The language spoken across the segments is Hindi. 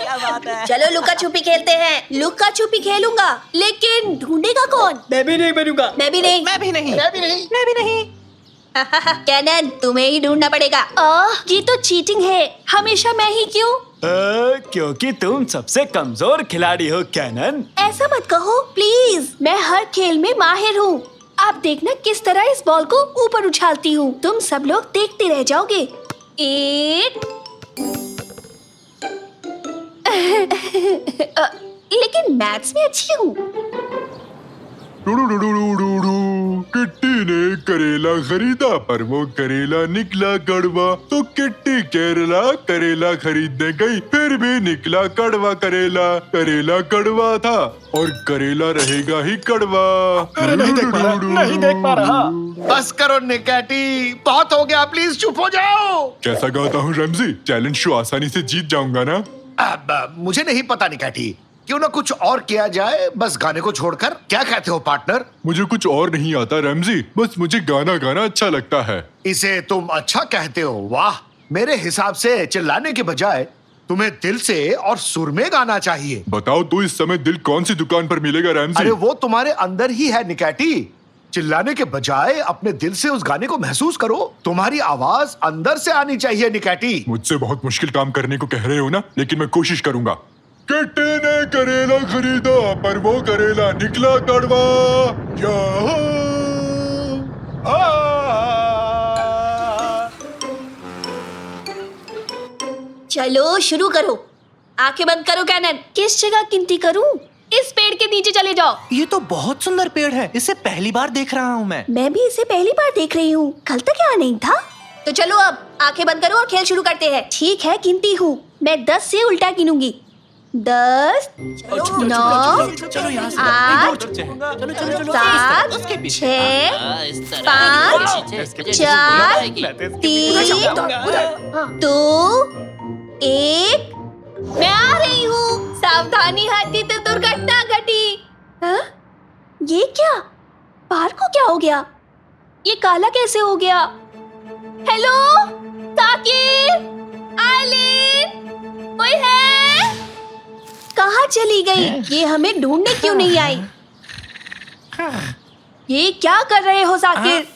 क्या बात है। चलो लुका छुपी खेलते हैं। लुका छुपी खेलूंगा, लेकिन ढूंढेगा कौन? मैं भी नहीं बनूंगा। मैं भी नहीं। मैं भी नहीं। मैं भी नहीं। मैं भी नहीं। कैनन, तुम्हें ही ढूंढना पड़ेगा। ये तो चीटिंग है। हमेशा मैं ही क्यों? क्योंकि तुम सबसे कमजोर खिलाड़ी हो कैनन। ऐसा मत कहो प्लीज। मैं हर खेल में माहिर हूँ। आप देखना किस तरह इस बॉल को ऊपर उछालती हूँ। तुम सब लोग देखते रह जाओगे। एक लेकिन मैथ्स में अच्छी हूँ। किट्टी ने करेला खरीदा पर वो करेला निकला कड़वा। तो किट्टी केरला करेला खरीदने गई, फिर भी निकला कड़वा करेला। करेला कड़वा था और करेला रहेगा ही कड़वा। अरे नहीं देख पा रहा। बस करो निकैटी, बहुत हो गया, प्लीज चुप हो जाओ। कैसा गाता हूँ रैमजी? चैलेंज शो आसानी से जीत जाऊंगा ना? मुझे नहीं पता निकैटी, क्यों ना कुछ और किया जाए, बस गाने को छोड़कर। क्या कहते हो पार्टनर? मुझे कुछ और नहीं आता रैमजी, बस मुझे गाना गाना अच्छा लगता है। इसे तुम अच्छा कहते हो? वाह, मेरे हिसाब से चिल्लाने के बजाय तुम्हें दिल से और सुर में गाना चाहिए। बताओ तो इस समय दिल कौन सी दुकान पर मिलेगा रैमजी? अरे वो तुम्हारे अंदर ही है निकैटी। चिल्लाने के बजाय अपने दिल से उस गाने को महसूस करो। तुम्हारी आवाज अंदर से आनी चाहिए निकैटी। मुझसे बहुत मुश्किल काम करने को कह रहे हो ना, लेकिन मैं कोशिश करूंगा। किट्टी ने करेला खरीदा पर वो करेला निकला कड़वा। चलो शुरू करो। आंखें बंद करो कैनन। किस जगह गिनती करूं? इस पेड़ के नीचे चले जाओ। ये तो बहुत सुंदर पेड़ है, इसे पहली बार देख रहा हूँ मैं भी इसे पहली बार देख रही हूँ। कल तक यहाँ नहीं था। तो चलो अब आंखें बंद करो और खेल शुरू करते हैं। ठीक है, गिनती हूँ। मैं 10 से उल्टा गिनूंगी। 10, 9, 8, 7, 6, 5, 4, 3, 2, 1। मैं आ रही हूँ। सावधानी हाथी तो दुर्घटना घटी। हाँ? ये क्या? बाहर को क्या हो गया? ये काला कैसे हो गया? हेलो साकिर, आइलिन, कोई है? कहाँ चली गई? ये हमें ढूंढने क्यों नहीं आई? ये क्या कर रहे हो साकिर?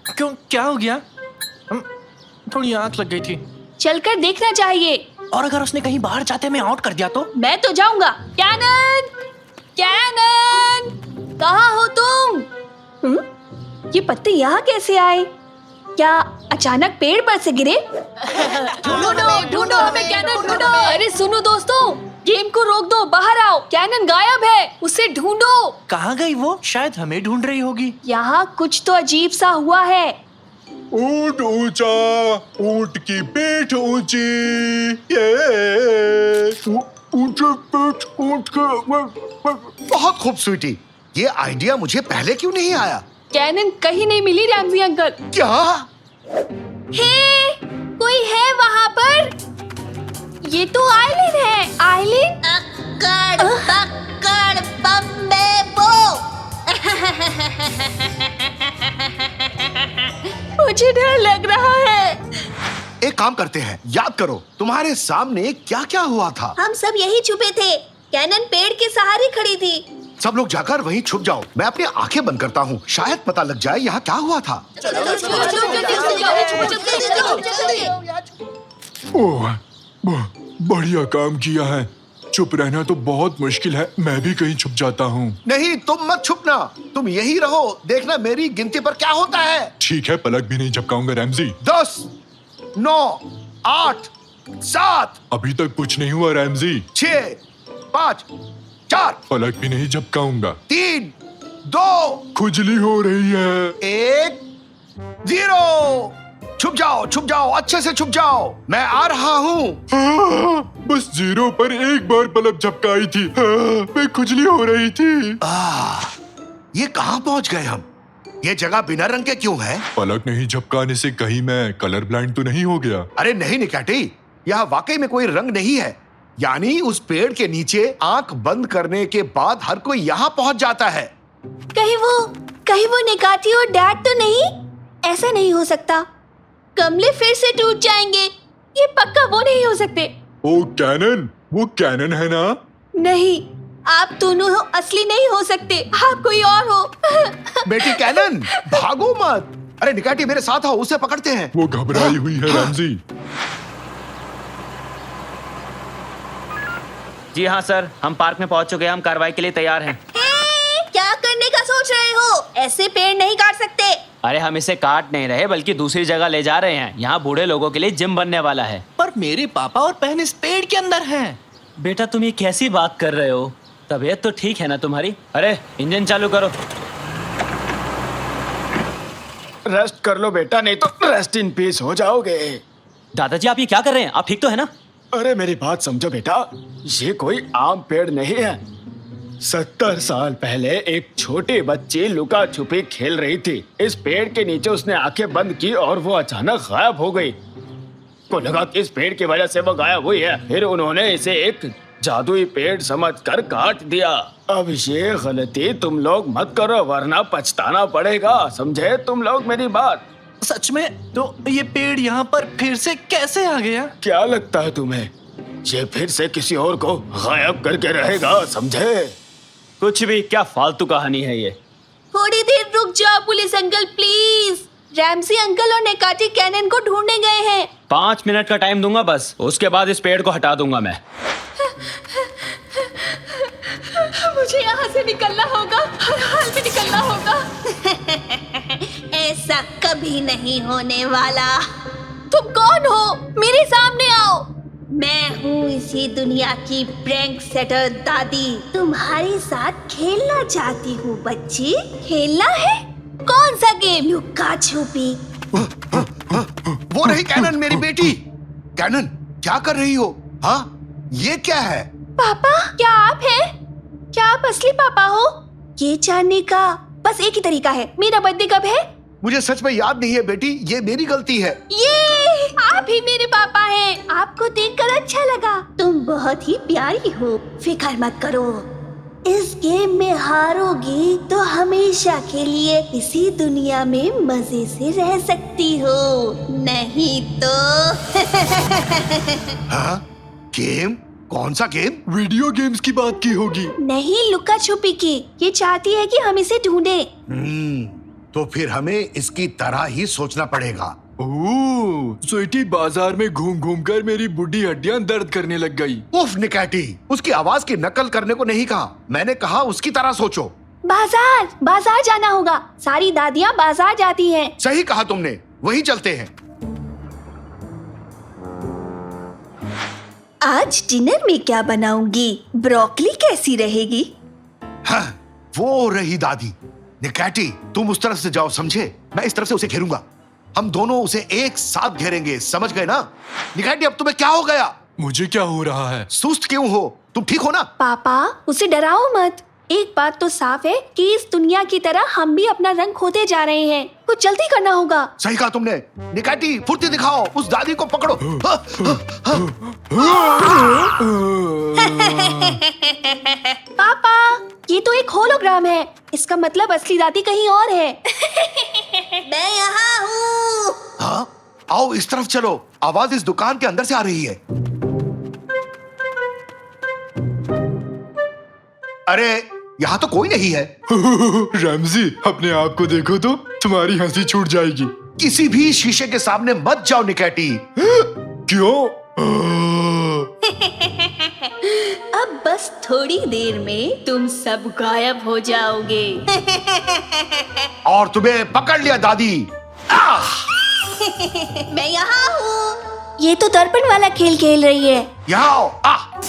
क्यों, क्या हो गया? थोड़ी आंख लग गई थी। चलकर देखना चाहिए। और अगर उसने कहीं बाहर जाते में आउट कर दिया तो? मैं तो जाऊंगा। कैनन, कैनन, कहाँ हो तुम? ये पत्ते यहाँ कैसे आए? क्या अचानक पेड़ पर से गिरे? ढूंढो हमें कैनन, ढूंढो। अरे सुनो दोस्तों, गेम को रोक दो, बाहर आओ। कैनन गायब है, उसे ढूंढो। कहाँ गई वो? शायद हमें ढूंढ रही होगी। यहाँ कुछ तो अजीब सा हुआ है। ऊंट ऊंचा, ऊंट की पीठ ऊंची। ऊंचे पीठ ऊंट के। बहुत खूब स्वीटी, ये आइडिया मुझे पहले क्यों नहीं आया? कैनन कहीं नहीं मिली रैमजी अंकल। क्या? हे, कोई है वहाँ पर? ये तो आइलिन है। आइलिन, अक्कड़ बक्कड़ बम्बे बो। मुझे डर लग रहा है। एक काम करते हैं, याद करो तुम्हारे सामने क्या क्या हुआ था। हम सब यही छुपे थे। कैनन पेड़ के सहारे खड़ी थी। सब लोग जाकर वहीं छुप जाओ। मैं अपनी आंखें बंद करता हूँ, शायद पता लग जाए यहाँ क्या हुआ था। ओह, बढ़िया काम किया है। चुप रहना तो बहुत मुश्किल है, मैं भी कहीं छुप जाता हूँ। नहीं, तुम मत छुपना, तुम यही रहो। देखना मेरी गिनती पर क्या होता है। ठीक है, पलक भी नहीं झपकाऊंगा रैमजी। 10, 9, 8, 7। अभी तक कुछ नहीं हुआ रैमजी। 6, 5, 4, पलक भी नहीं झपकाऊंगा। 3, 2, खुजली हो रही है। 1, 0। छुप जाओ, अच्छे से छुप जाओ। मैं आ रहा हूँ। बस 0 पर एक बार पलक झपकाई थी। मैं खुजली हो रही थी। ये कहाँ पहुँच गए हम? ये जगह बिना रंग के क्यों है? पलक नहीं झपकाने से कहीं मैं कलर ब्लाइंड तो नहीं हो गया? अरे नहीं निकैटी, यहाँ वाकई में कोई रंग नहीं है। यानी उस पेड़ के नीचे आंख बंद करने के बाद हर कोई यहाँ पहुँच जाता है। कहीं वो निकाती और डैड तो नहीं? ऐसा नहीं हो सकता। गमले फिर से टूट जाएंगे। ये पक्का वो नहीं हो सकते। ओ कैनन, वो कैनन है ना? नहीं, आप दोनों हो, असली नहीं हो सकते। आप कोई और हो। बेटी कैनन, भागो मत। अरे निकाटी मेरे साथ आओ, उसे पकड़ते हैं। वो घबराई हुई है रैमजी। जी हाँ सर, हम पार्क में पहुंच चुके हैं। हम कार्रवाई के लिए तैयार हैं। क्या करने का सोच रहे हो? ऐसे पेड़ नहीं काट सकते। अरे हम इसे काट नहीं रहे बल्कि दूसरी जगह ले जा रहे हैं। यहाँ बूढ़े लोगों के लिए जिम बनने वाला है। पर मेरे पापा और बहन इस पेड़ के अंदर हैं। बेटा तुम ये कैसी बात कर रहे हो? तबीयत तो ठीक है ना तुम्हारी? अरे इंजन चालू करो। रेस्ट कर लो बेटा, नहीं तो रेस्ट इन पीस हो जाओगे। दादाजी आप ये क्या कर रहे हैं? आप ठीक तो है ना? अरे मेरी बात समझो बेटा, ये कोई आम पेड़ नहीं है। 70 साल पहले एक छोटी बच्ची लुका छुपी खेल रही थी। इस पेड़ के नीचे उसने आंखें बंद की और वो अचानक गायब हो गई। को लगा कि इस पेड़ की वजह से वो गायब हुई है। फिर उन्होंने इसे एक जादुई पेड़ समझकर काट दिया। अब ये गलती तुम लोग मत करो वरना पछताना पड़ेगा। समझे तुम लोग मेरी बात? सच में? तो ये पेड़ यहाँ पर फिर से कैसे आ गया? क्या लगता है तुम्हें ये फिर से किसी और को गायब करके रहेगा? समझे? कुछ भी, क्या फालतू कहानी है ये। थोड़ी देर रुक जाओ police uncle please. Ramsay uncle और नेकाटी कैनन को ढूंढने गए हैं। 5 मिनट का टाइम दूंगा बस, उसके बाद इस पेड़ को हटा दूंगा मैं। मुझे यहाँ से निकलना होगा, हर हाल में निकलना होगा। ऐसा कभी नहीं होने वाला। तुम कौन हो? मेरे सामने आओ। मैं हूँ इसी दुनिया की प्रैंक सेटर दादी। तुम्हारे साथ खेलना चाहती हूँ बच्ची। खेलना है? कौन सा गेम? लुका छुपी। वो रही कैनन, मेरी बेटी। कैनन क्या कर रही हो? हाँ ये क्या है? पापा क्या आप हैं? क्या आप असली पापा हो? ये जानने का बस एक ही तरीका है। मेरा बर्थडे कब है? मुझे सच में याद नहीं है बेटी, ये मेरी गलती है। ये आप ही मेरे पापा हैं। आपको देखकर अच्छा लगा। तुम बहुत ही प्यारी हो। फिक्र मत करो, इस गेम में हारोगी तो हमेशा के लिए इसी दुनिया में मजे से रह सकती हो, नहीं तो। हाँ? गेम? कौन सा गेम? वीडियो गेम्स की बात की होगी। नहीं, लुका छुपी की। ये चाहती है कि हम इसे ढूंढे। तो फिर हमें इसकी तरह ही सोचना पड़ेगा। ओह, स्वीटी बाजार में घूम घूम कर मेरी बुढ़ी हड्डियां दर्द करने लग गई। उफ निकाटी, उसकी आवाज की नकल करने को नहीं कहा, मैंने कहा उसकी तरह सोचो। बाजार बाजार जाना होगा। सारी दादियाँ बाजार जाती हैं। सही कहा तुमने, वही चलते हैं। आज डिनर में क्या बनाऊंगी? ब्रोकली कैसी रहेगी? हाँ, वो रही दादी। निकाटी तुम उस तरफ से जाओ, समझे? मैं इस तरफ से उसे घेरूंगा। हम दोनों उसे एक साथ घेरेंगे, समझ गए ना? निकाटी अब तुम्हें क्या हो गया? मुझे क्या हो रहा है? सुस्त क्यों हो? तुम ठीक हो ना? पापा उसे डराओ मत। एक बात तो साफ है कि इस दुनिया की तरह हम भी अपना रंग खोते जा रहे हैं। कुछ जल्दी करना होगा। सही कहा तुमने। निकाटी फुर्ती दिखाओ, उस दादी को पकड़ो। पापा ये तो एक होलोग्राम है। इसका मतलब असली दादी कहीं और है। मैं यहाँ हूँ। हाँ? आओ इस तरफ चलो, आवाज इस दुकान के अंदर से आ रही है। अरे यहाँ तो कोई नहीं है। रैमजी अपने आप को देखो तो तुम्हारी हंसी छूट जाएगी। किसी भी शीशे के सामने मत जाओ निकाटी। क्यों? अब बस थोड़ी देर में तुम सब गायब हो जाओगे। और तुम्हें पकड़ लिया दादी। मैं यहाँ हूँ। ये तो दर्पण वाला खेल खेल रही है। यहाँ आओ।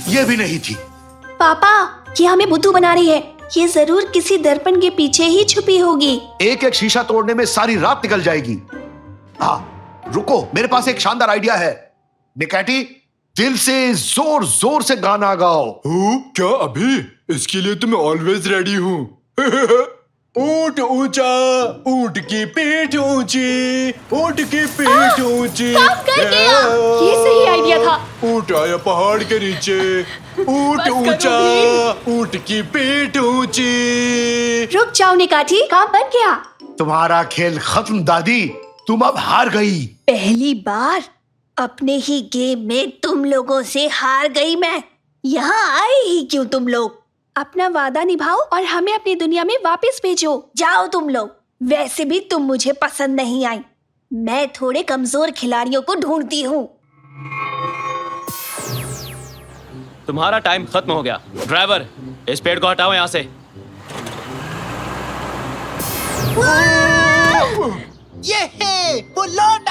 ये भी नहीं थी। पापा ये हमें बुद्धू बना रही है। ये जरूर किसी दर्पण के पीछे ही छुपी होगी। एक एक शीशा तोड़ने में सारी रात निकल जाएगी। हाँ रुको, मेरे पास एक शानदार आइडिया है। निकाटी दिल से जोर जोर से गाना गाओ। क्या अभी? इसके लिए तो मैं ऑलवेज रेडी हूँ। ऊंट ऊंचा, ऊंट की पीठ ऊंची, ऊंट की पीठ ऊंची। काम कर गया। ये सही आइडिया था। ऊंट आया पहाड़ के नीचे, ऊंट ऊंचा, ऊंट की पीठ ऊंची। रुक जाओ निकाठी, काम बन गया। तुम्हारा खेल खत्म दादी। तुम अब हार गई। पहली बार अपने ही गेम में तुम लोगों से हार गई मैं। यहाँ आए ही क्यों तुम लोग? अपना वादा निभाओ और हमें अपनी दुनिया में वापस भेजो। जाओ तुम लोग। वैसे भी तुम मुझे पसंद नहीं आई। मैं थोड़े कमजोर खिलाड़ियों को ढूंढती हूँ। तुम्हारा टाइम खत्म हो गया। ड्राइवर, इस पेड़ को हटाओ यहाँ से। ये है, वो लौट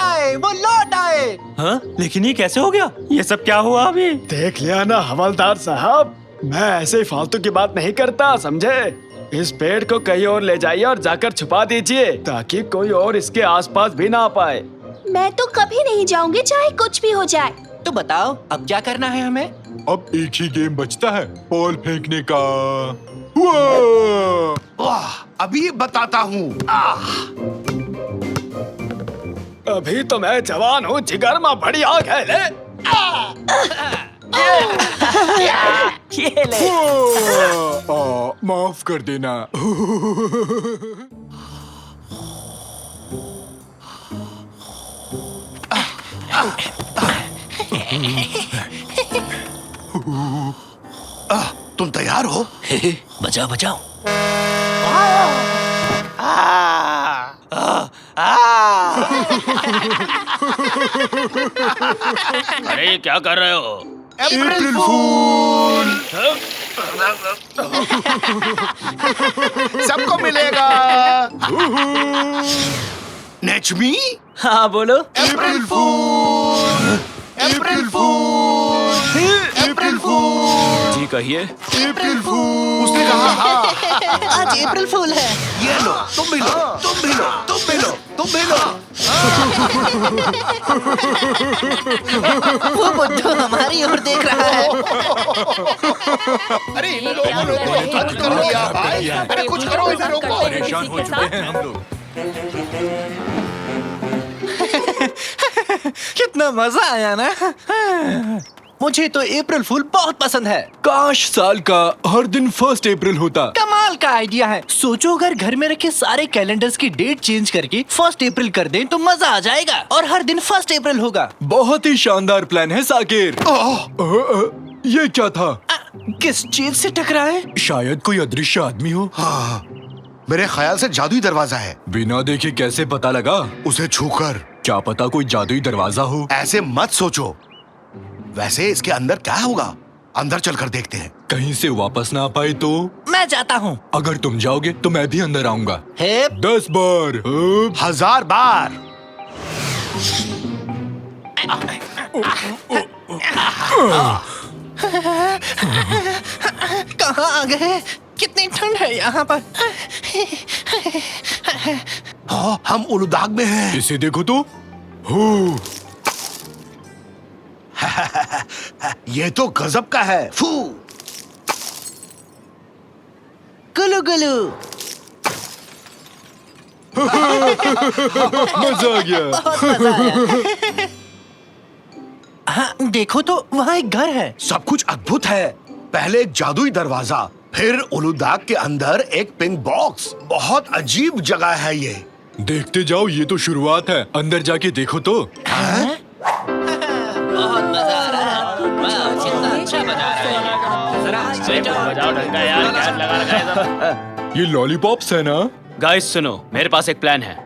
आए। हाँ, लेकिन ये कैसे हो गया? ये सब क्या हुआ अभी? देख लिया ना हवलदार साहब, मैं ऐसे ही फालतू की बात नहीं करता, समझे? इस पेड़ को कहीं और ले जाइए और जाकर छुपा दीजिए ताकि कोई और इसके आसपास भी ना आ पाए। मैं तो कभी नहीं जाऊंगी, चाहे कुछ भी हो जाए। तो बताओ अब क्या करना है हमें? अब एक ही गेम बचता है, बॉल फेंकने का। वाह! अभी बताता हूँ। अभी तो मैं जवान हूँ, जिगर में बड़ी आग है। ले ये ले। माफ कर देना। तुम तैयार हो? बचाओ बचाओ। अरे क्या कर रहे हो? अप्रैल फूल। सबको मिलेगा। नेचमी? हाँ बोलो। अप्रैल फूल। अप्रैल फूल। अप्रैल फूल। जी कहिए। अप्रैल फूल। उसने कहा हाँ। आज अप्रैल फूल है। ये लो, तुम भी लो, तुम भी लो, तुम भी लो, तुम भी लो। वो बुड्ढू हमारी ओर देख रहा है। अरे इन लोगों ने तो हद कर दिया भाई। अरे कुछ करो, इसे रोको। परेशान हो चुके हैं हम लोग। कितना मजा आया ना। मुझे तो अप्रैल फूल बहुत पसंद है। काश साल का हर दिन 1 अप्रैल होता। कमाल का आइडिया है। सोचो अगर घर में रखे सारे कैलेंडर्स की डेट चेंज करके 1 अप्रैल कर दें तो मजा आ जाएगा और हर दिन 1 अप्रैल होगा। बहुत ही शानदार प्लान है साकिर। ये क्या था? किस चीज से टकराए? शायद कोई अदृश्य आदमी हो। हाँ, मेरे ख्याल से जादुई दरवाजा है। बिना देखे कैसे पता लगा? उसे छूकर। क्या पता कोई जादुई दरवाजा हो। ऐसे मत सोचो। वैसे इसके अंदर क्या होगा? अंदर चलकर देखते हैं। कहीं से वापस ना आ पाए तो? मैं जाता हूँ। अगर तुम जाओगे तो मैं भी अंदर आऊंगा। 10 बार। 1000 बार। कहाँ आ गए? कितनी ठंड है यहाँ पर। हाँ, हम उलुदाग में हैं। इसे देखो तो। हो, ये तो गजब का है। फू। गुलू गुलू। मजा आ गया। बहुत मजा आया। हाँ, देखो तो वहाँ एक घर है। सब कुछ अद्भुत है। पहले एक जादुई दरवाजा, फिर उलुदाग के अंदर एक पिंक बॉक्स। बहुत अजीब जगह है ये। देखते जाओ, ये तो शुरुआत है। अंदर जाके देखो तो। बहुत मजा आ रहा है। वाह, कितना अच्छा बजा रहा है। बजाओ ढंगा यार, क्या लगा रखा है सब? ये लॉलीपॉप्स है ना? गाइस सुनो, मेरे पास एक प्लान है।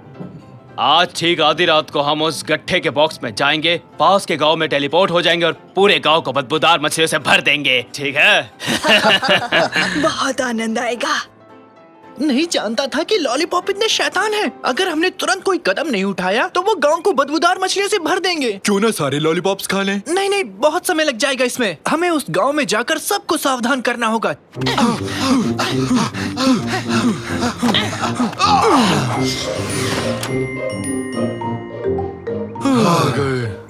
आज ठीक आधी रात को हम उस गट्ठे के बॉक्स में जाएंगे, पास के गांव में टेलीपोर्ट हो जाएंगे और पूरे गांव को बदबूदार मछलियों से भर देंगे। ठीक है? बहुत आनंद आएगा। नहीं जानता था कि लॉलीपॉप इतने शैतान हैं। अगर हमने तुरंत कोई कदम नहीं उठाया तो वो गांव को बदबूदार मछलियों से भर देंगे। क्यों ना सारे लॉलीपॉप्स खा लें? नहीं नहीं, बहुत समय लग जाएगा इसमें। हमें उस गांव में जाकर सबको सावधान करना होगा।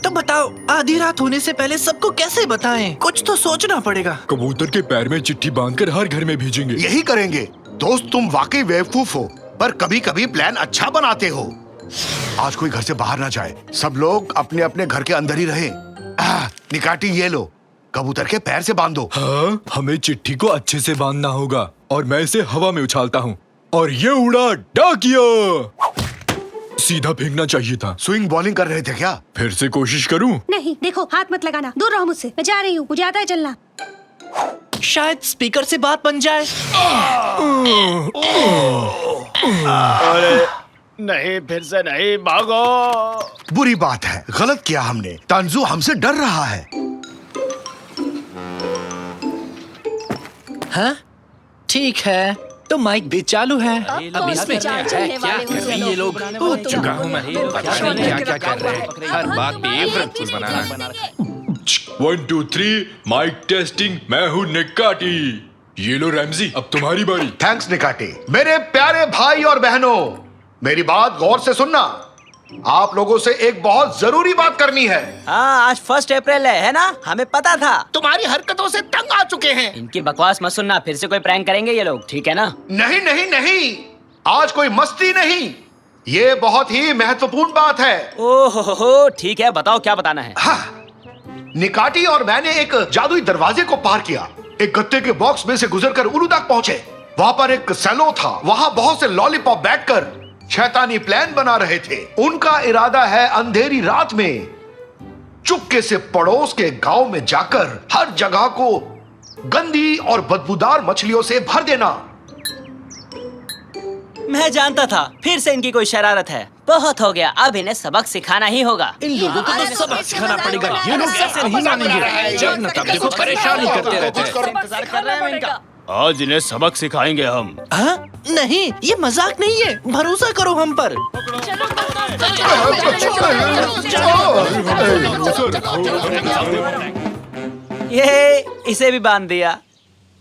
तो बताओ, आधी रात होने से पहले सबको कैसे बताएं? कुछ तो सोचना पड़ेगा। कबूतर के पैर में चिट्ठी बांधकर हर घर में भेजेंगे। यही करेंगे। दोस्त, तुम वाकई बेवकूफ हो, पर कभी कभी प्लान अच्छा बनाते हो। आज कोई घर से बाहर ना जाए। सब लोग अपने अपने घर के अंदर ही रहे। निकाटी, ये लो, कबूतर के पैर से बांधो। हाँ, हमें चिट्ठी को अच्छे से बांधना होगा और मैं इसे हवा में उछालता हूँ और ये उड़ा डाकिया। सीधा फेंकना चाहिए था। स्विंग बॉलिंग कर रहे थे क्या? फिर से कोशिश करूं? नहीं, देखो हाथ मत लगाना, दूर रहो मुझसे, मैं जा रही हूँ, मुझे आता है चलना। शायद स्पीकर से बात बन जाए। अरे नहीं, फिर से नहीं, भागो। बुरी बात है, गलत किया हमने। तंजू हमसे डर रहा है। हाँ ठीक है, तो माइक भी चालू है। अब इसमें क्या चलने वाले हो ये लोग? कूद चुका हूँ मैं। क्या कर रहे हैं? हर बात पे एप्रल फूल बनाना। 1 2 3 माइक टेस्टिंग। मैं हूँ निकाटी। ये लो रैमजी, अब तुम्हारी बारी। थैंक्स निकाटी। मेरे प्यारे भाई और बहनों, मेरी बात गौर से सुनना। आप लोगों से एक बहुत जरूरी बात करनी है। हाँ, आज 1 अप्रैल है ना? हमें पता था। तुम्हारी हरकतों से तंग आ चुके हैं। इनकी बकवास मत सुनना, फिर से कोई प्रैंक करेंगे ये लोग, ठीक है ना? नहीं नहीं नहीं, आज कोई मस्ती नहीं, ये बहुत ही महत्वपूर्ण बात है। ओहो, ठीक है, बताओ क्या बताना है। हाँ, निकाटी और मैंने एक जादुई दरवाजे को पार किया। एक गत्ते के बॉक्स में से गुजरकर उलू तक पहुंचे। वहां पर एक सेलो था। वहां बहुत से लॉलीपॉप बैठकर शैतानी प्लान बना रहे थे। उनका इरादा है अंधेरी रात में चुपके से पड़ोस के गांव में जाकर हर जगह को गंदी और बदबूदार मछलियों से भर देना। मैं जानता था, फिर से इनकी कोई शरारत है। बहुत हो गया, अब इन्हें सबक सिखाना ही होगा। इन लोगों को तो सबक सिखाना पड़ेगा। ये लोग कैसे नहीं मानेंगे? जब न तब देखो परेशान ही करते रहते हैं। इंतजार कर रहे हैं इनका। आज इन्हें सबक सिखाएंगे हम। हाँ? नहीं, ये मजाक नहीं है, भरोसा करो हम पर। ये इसे भी बांध दिया।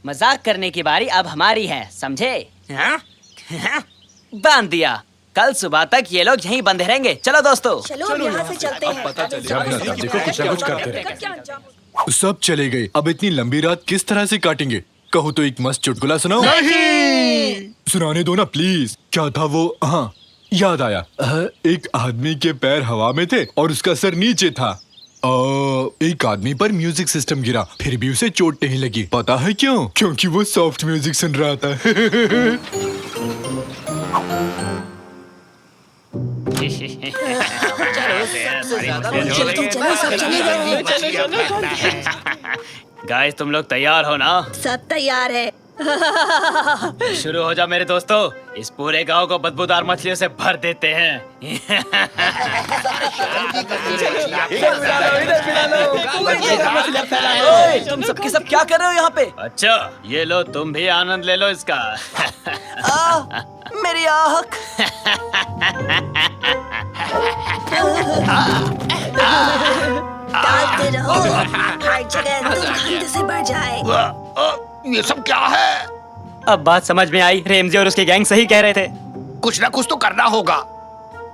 मजाक करने की बारी अब हमारी है, समझे? हाँ? बांध दिया। कल सुबह तक ये लोग यहीं बंधे रहेंगे। चलो दोस्तों। चलो अब यहाँ से चलते हैं। जब न तब देखो कुछ न कुछ करते रहे। सब चले गए, अब इतनी लंबी रात किस तरह से काटेंगे? कहो तो एक मस्त चुटकुला सुनाओ। नहीं, सुनाने दो ना प्लीज। क्या था वो? हाँ याद आया। एक आदमी के पैर हवा में थे और उसका सर नीचे था। एक आदमी पर म्यूजिक सिस्टम गिरा, फिर भी उसे चोट नहीं लगी। पता है क्यों? क्योंकि वो सॉफ्ट म्यूजिक सुन रहा था। गाइस, तुम लोग तैयार हो ना? सब तैयार है। शुरू हो जा मेरे दोस्तों। इस पूरे गांव को बदबूदार मछलियों से भर देते हैं। ओए, तुम सबके सब क्या कर रहे हो यहाँ पे? अच्छा, ये लो, तुम भी आनंद ले लो इसका। मेरी आँख। डालते रहो, हर जगह दुर्गंध से भर जाए। ये सब क्या है? अब बात समझ में आई। रेमजी और उसके गैंग सही कह रहे थे। कुछ ना कुछ तो करना होगा,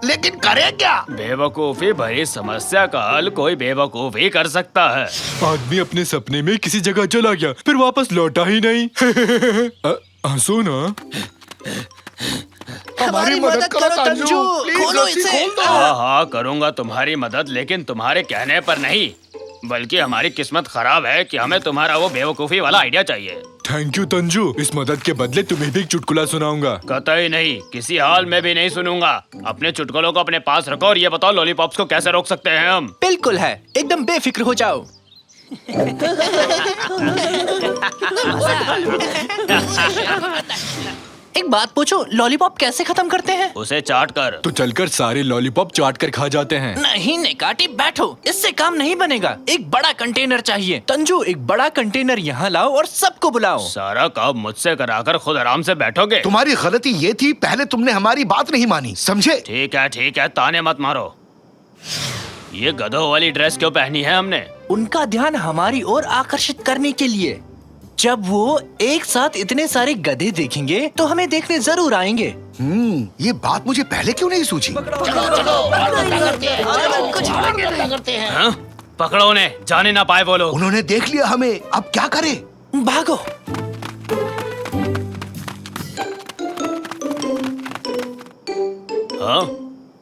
लेकिन करें क्या? बेवकूफी भरी समस्या का हल कोई बेवकूफ ही कर सकता है। आदमी अपने सपने में किसी जगह चला गया, फिर वापस लौटा ही नहीं। हंसो ना। हमारी मदद करो तंजू, खोलो इसे। हाँ हाँ, करूँगा तुम्हारी मदद, लेकिन तुम्हारे कहने पर नहीं, बल्कि हमारी किस्मत खराब है कि हमें तुम्हारा वो बेवकूफी वाला आइडिया चाहिए। थैंक यू तंजू, इस मदद के बदले तुम्हें भी एक चुटकुला सुनाऊंगा। कतई नहीं, किसी हाल में भी नहीं सुनूंगा। अपने चुटकुलों को अपने पास रखो और ये बताओ, लॉलीपॉप्स को कैसे रोक सकते हैं हम? बिल्कुल है, एकदम बेफिक्र हो जाओ। एक बात पूछो, लॉलीपॉप कैसे खत्म करते हैं? उसे चाट कर। तो चलकर सारे लॉलीपॉप चाट कर खा जाते हैं। नहीं निकाटी, बैठो, इससे काम नहीं बनेगा। एक बड़ा कंटेनर चाहिए। तंजू, एक बड़ा कंटेनर यहाँ लाओ और सबको बुलाओ। सारा काम मुझसे कराकर खुद आराम से बैठोगे? तुम्हारी गलती ये थी, पहले तुमने हमारी बात नहीं मानी, समझे? ठीक है, ताने मत मारो। ये गधों वाली ड्रेस क्यों पहनी है हमने? उनका ध्यान हमारी ओर आकर्षित करने के लिए। जब वो एक साथ इतने सारे गधे देखेंगे तो हमें देखने जरूर आएंगे। ये बात मुझे पहले क्यों नहीं सूझी? हाँ? पकड़ो उन्हें, जाने ना पाए वो लोग। उन्होंने देख लिया हमें, अब क्या करें? भागो। हाँ?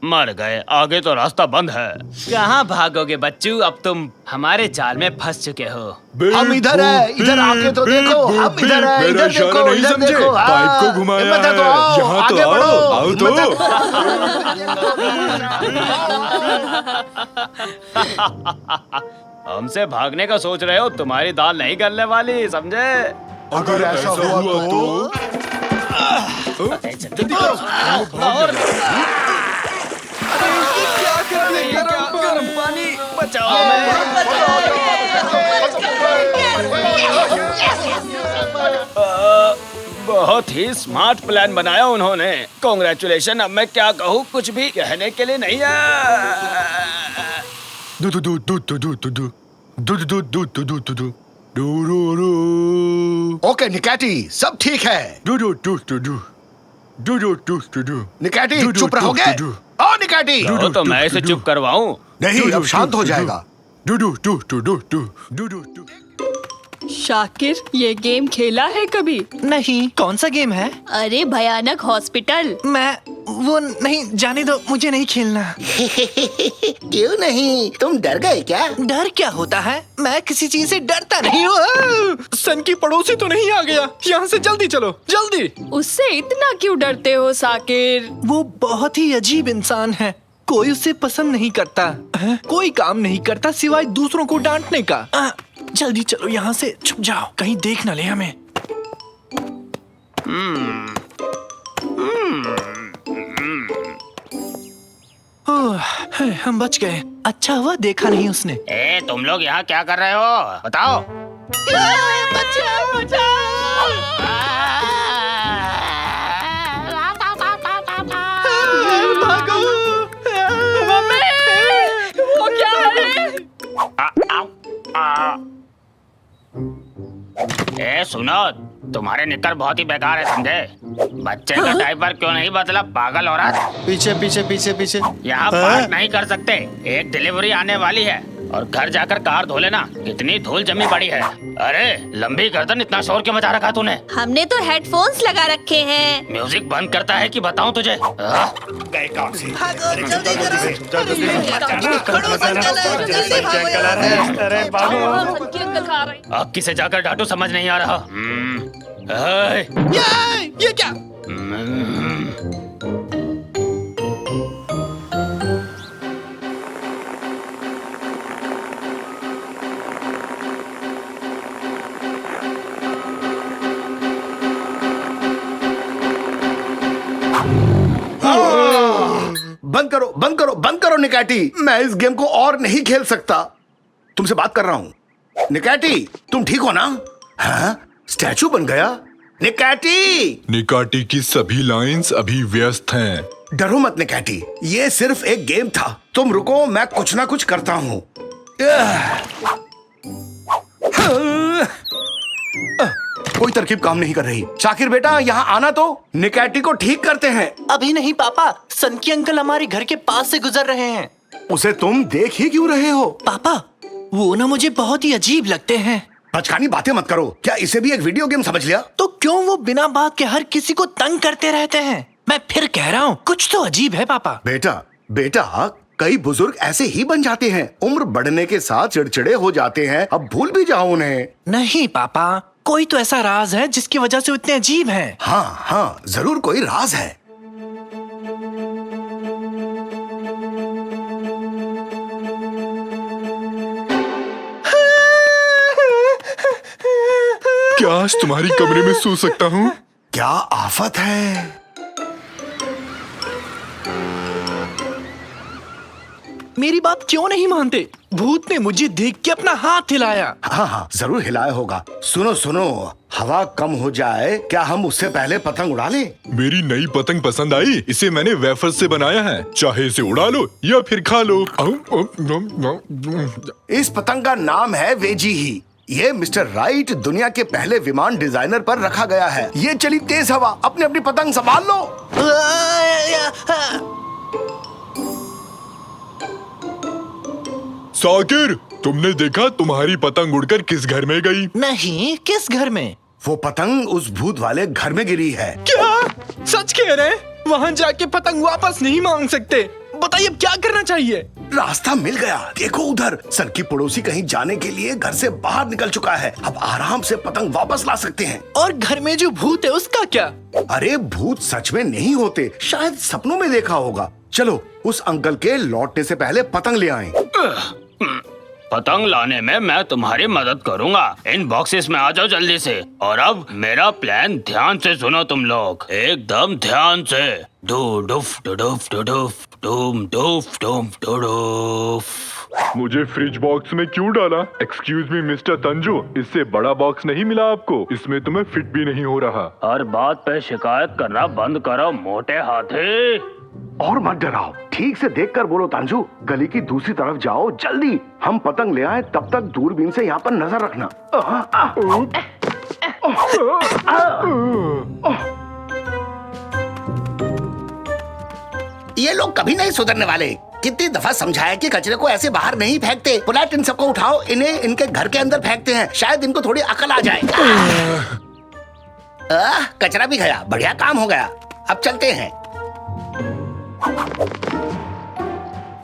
मर गए, आगे तो रास्ता बंद है। कहाँ भागोगे बच्चू, अब तुम हमारे जाल में फंस चुके हो। हम इधर है, इधर आके तो देखो, हम इधर है, मेरा इधर इशारा देखो, नहीं इधर समझे? देखो। पाइप को घुमाया हिम्मत है तो है। आओ, यहाँ तो आगे आओ, बढ़ो, आओ तो। हिम्मत है हमसे भागने का सोच रहे हो, तुम्हारी दाल नहीं गलने वाली, समझे? अगर ऐसा हुआ तो जल्दी करो। और गर्म पानी बचाओ। बहुत ही स्मार्ट प्लान बनाया उन्होंने। कांग्रेचुलेशन। अब मैं क्या कहूँ, कुछ भी कहने के लिए नहीं है। ओके निकाटी, सब ठीक है। निकाटी चुप रहोगे? ओ निकाटी, तो मैं इसे चुप करवाऊं? नहीं अब शांत हो जाएगा। शाकिर, ये गेम खेला है कभी? नहीं, कौन सा गेम है? अरे भयानक हॉस्पिटल। मैं वो नहीं, जाने दो, मुझे नहीं खेलना। क्यों नहीं? तुम डर गए क्या? डर क्या होता है? मैं किसी चीज से डरता नहीं हूँ। सन की पड़ोसी तो नहीं आ गया? यहाँ से जल्दी चलो, जल्दी। उससे इतना क्यों डरते हो साकिर? वो बहुत ही अजीब इंसान है। कोई उसे पसंद नहीं करता है? कोई काम नहीं करता सिवाय दूसरों को डांटने का। जल्दी चलो यहाँ से, छुप जाओ, कहीं देख ना ले हमें। हम बच गए। अच्छा हुआ देखा नहीं उसने। ए, तुम लोग यहाँ क्या कर रहे हो, बताओ? वो क्या है? ए सुनो, तुम्हारे निक्कर बहुत ही बेकार है, समझे? बच्चे का डायपर क्यों नहीं बदला, पागल औरत? पीछे पीछे पीछे पीछे। यहाँ पार्क नहीं कर सकते। एक डिलीवरी आने वाली है और घर जाकर कार धो लेना। कितनी धूल जमी पड़ी है। अरे लंबी गर्दन, इतना शोर क्यों मचा रखा तूने? हमने तो हेडफोन्स लगा रखे हैं। म्यूजिक बंद करता है कि बताऊं तुझे? अब किसे जाकर डांटू, समझ नहीं आ रहा। ये क्या? बंद करो, बंद करो, बंद करो निकाटी। मैं इस गेम को और नहीं खेल सकता। तुमसे बात कर रहा हूँ। निकाटी, तुम ठीक हो ना? हाँ? स्टैचू बन गया? निकाटी! निकाटी की सभी लाइंस अभी व्यस्त हैं। डरो मत निकाटी, ये सिर्फ एक गेम था। तुम रुको, मैं कुछ ना कुछ करता हूँ। कोई तरकीब काम नहीं कर रही। शाकिर बेटा, यहाँ आना तो निकाटी को ठीक करते हैं। अभी नहीं पापा, सनकी अंकल हमारे घर के पास से गुजर रहे हैं। उसे तुम देख ही क्यों रहे हो? पापा, वो ना मुझे बहुत ही अजीब लगते हैं। बचकानी बातें मत करो। क्या इसे भी एक वीडियो गेम समझ लिया? तो क्यों वो बिना बात के हर किसी को तंग करते रहते हैं? मैं फिर कह रहा हूँ, कुछ तो अजीब है पापा। बेटा, बेटा, कई बुजुर्ग ऐसे ही बन जाते हैं। उम्र बढ़ने के साथ चिड़चिड़े हो जाते हैं। अब भूल भी जाओ उन्हें। नहीं पापा, कोई तो ऐसा राज है जिसकी वजह से वो इतने अजीब हैं। हाँ हाँ, जरूर कोई राज है। क्या आज तुम्हारी कमरे में सो सकता हूँ? क्या आफत है। मेरी बात क्यों नहीं मानते? भूत ने मुझे देख के अपना हाथ हिलाया। हाँ हाँ, जरूर हिलाया होगा। सुनो सुनो, हवा कम हो जाए, क्या हम उससे पहले पतंग उड़ा लें? मेरी नई पतंग पसंद आई। इसे मैंने वेफर से बनाया है। चाहे इसे उड़ा लो या फिर खा लो। इस पतंग का नाम है वेजी ही। ये मिस्टर राइट, दुनिया के पहले विमान डिजाइनर पर रखा गया है। ये चली तेज हवा, अपनी अपनी पतंग संभाल लो। साकिर, तुमने देखा तुम्हारी पतंग उड़कर किस घर में गई? नहीं, किस घर में? वो पतंग उस भूत वाले घर में गिरी है। क्या? सच कह रहे हैं? वहाँ जाके पतंग वापस नहीं मांग सकते। बताइए अब क्या करना चाहिए? रास्ता मिल गया। देखो उधर, सन की पड़ोसी कहीं जाने के लिए घर से बाहर निकल चुका है। अब आराम से पतंग वापस ला सकते हैं। और घर में जो भूत है उसका क्या? अरे भूत सच में नहीं होते, शायद सपनों में देखा होगा। चलो उस अंकल के लौटने से पहले पतंग ले आएं। पतंग लाने में मैं तुम्हारी मदद करूंगा। इन बॉक्सेस में आ जाओ जल्दी से। और अब मेरा प्लान ध्यान से सुनो तुम लोग, एकदम ध्यान से। डू डुफ डू डुफ डू डुफ डूम डुफ डूम डू डुफ। मुझे फ्रिज बॉक्स में क्यों डाला? एक्सक्यूज मी मिस्टर तंजू, इससे बड़ा बॉक्स नहीं मिला आपको? इसमें तुम्हें फिट भी नहीं हो रहा। हर बात पे शिकायत करना बंद करो मोटे हाथी। और मत डराओ, ठीक से देखकर बोलो तांजू। गली की दूसरी तरफ जाओ जल्दी। हम पतंग ले आए, तब तक दूरबीन से यहाँ पर नजर रखना। ये लोग कभी नहीं सुधरने वाले। कितनी दफा समझाया कि कचरे को ऐसे बाहर नहीं फेंकते। बुलेट, इन सबको उठाओ, इन्हें इनके घर के अंदर फेंकते हैं। शायद इनको थोड़ी अकल आ जाए। कचरा भी गया, बढ़िया काम हो गया। अब चलते हैं।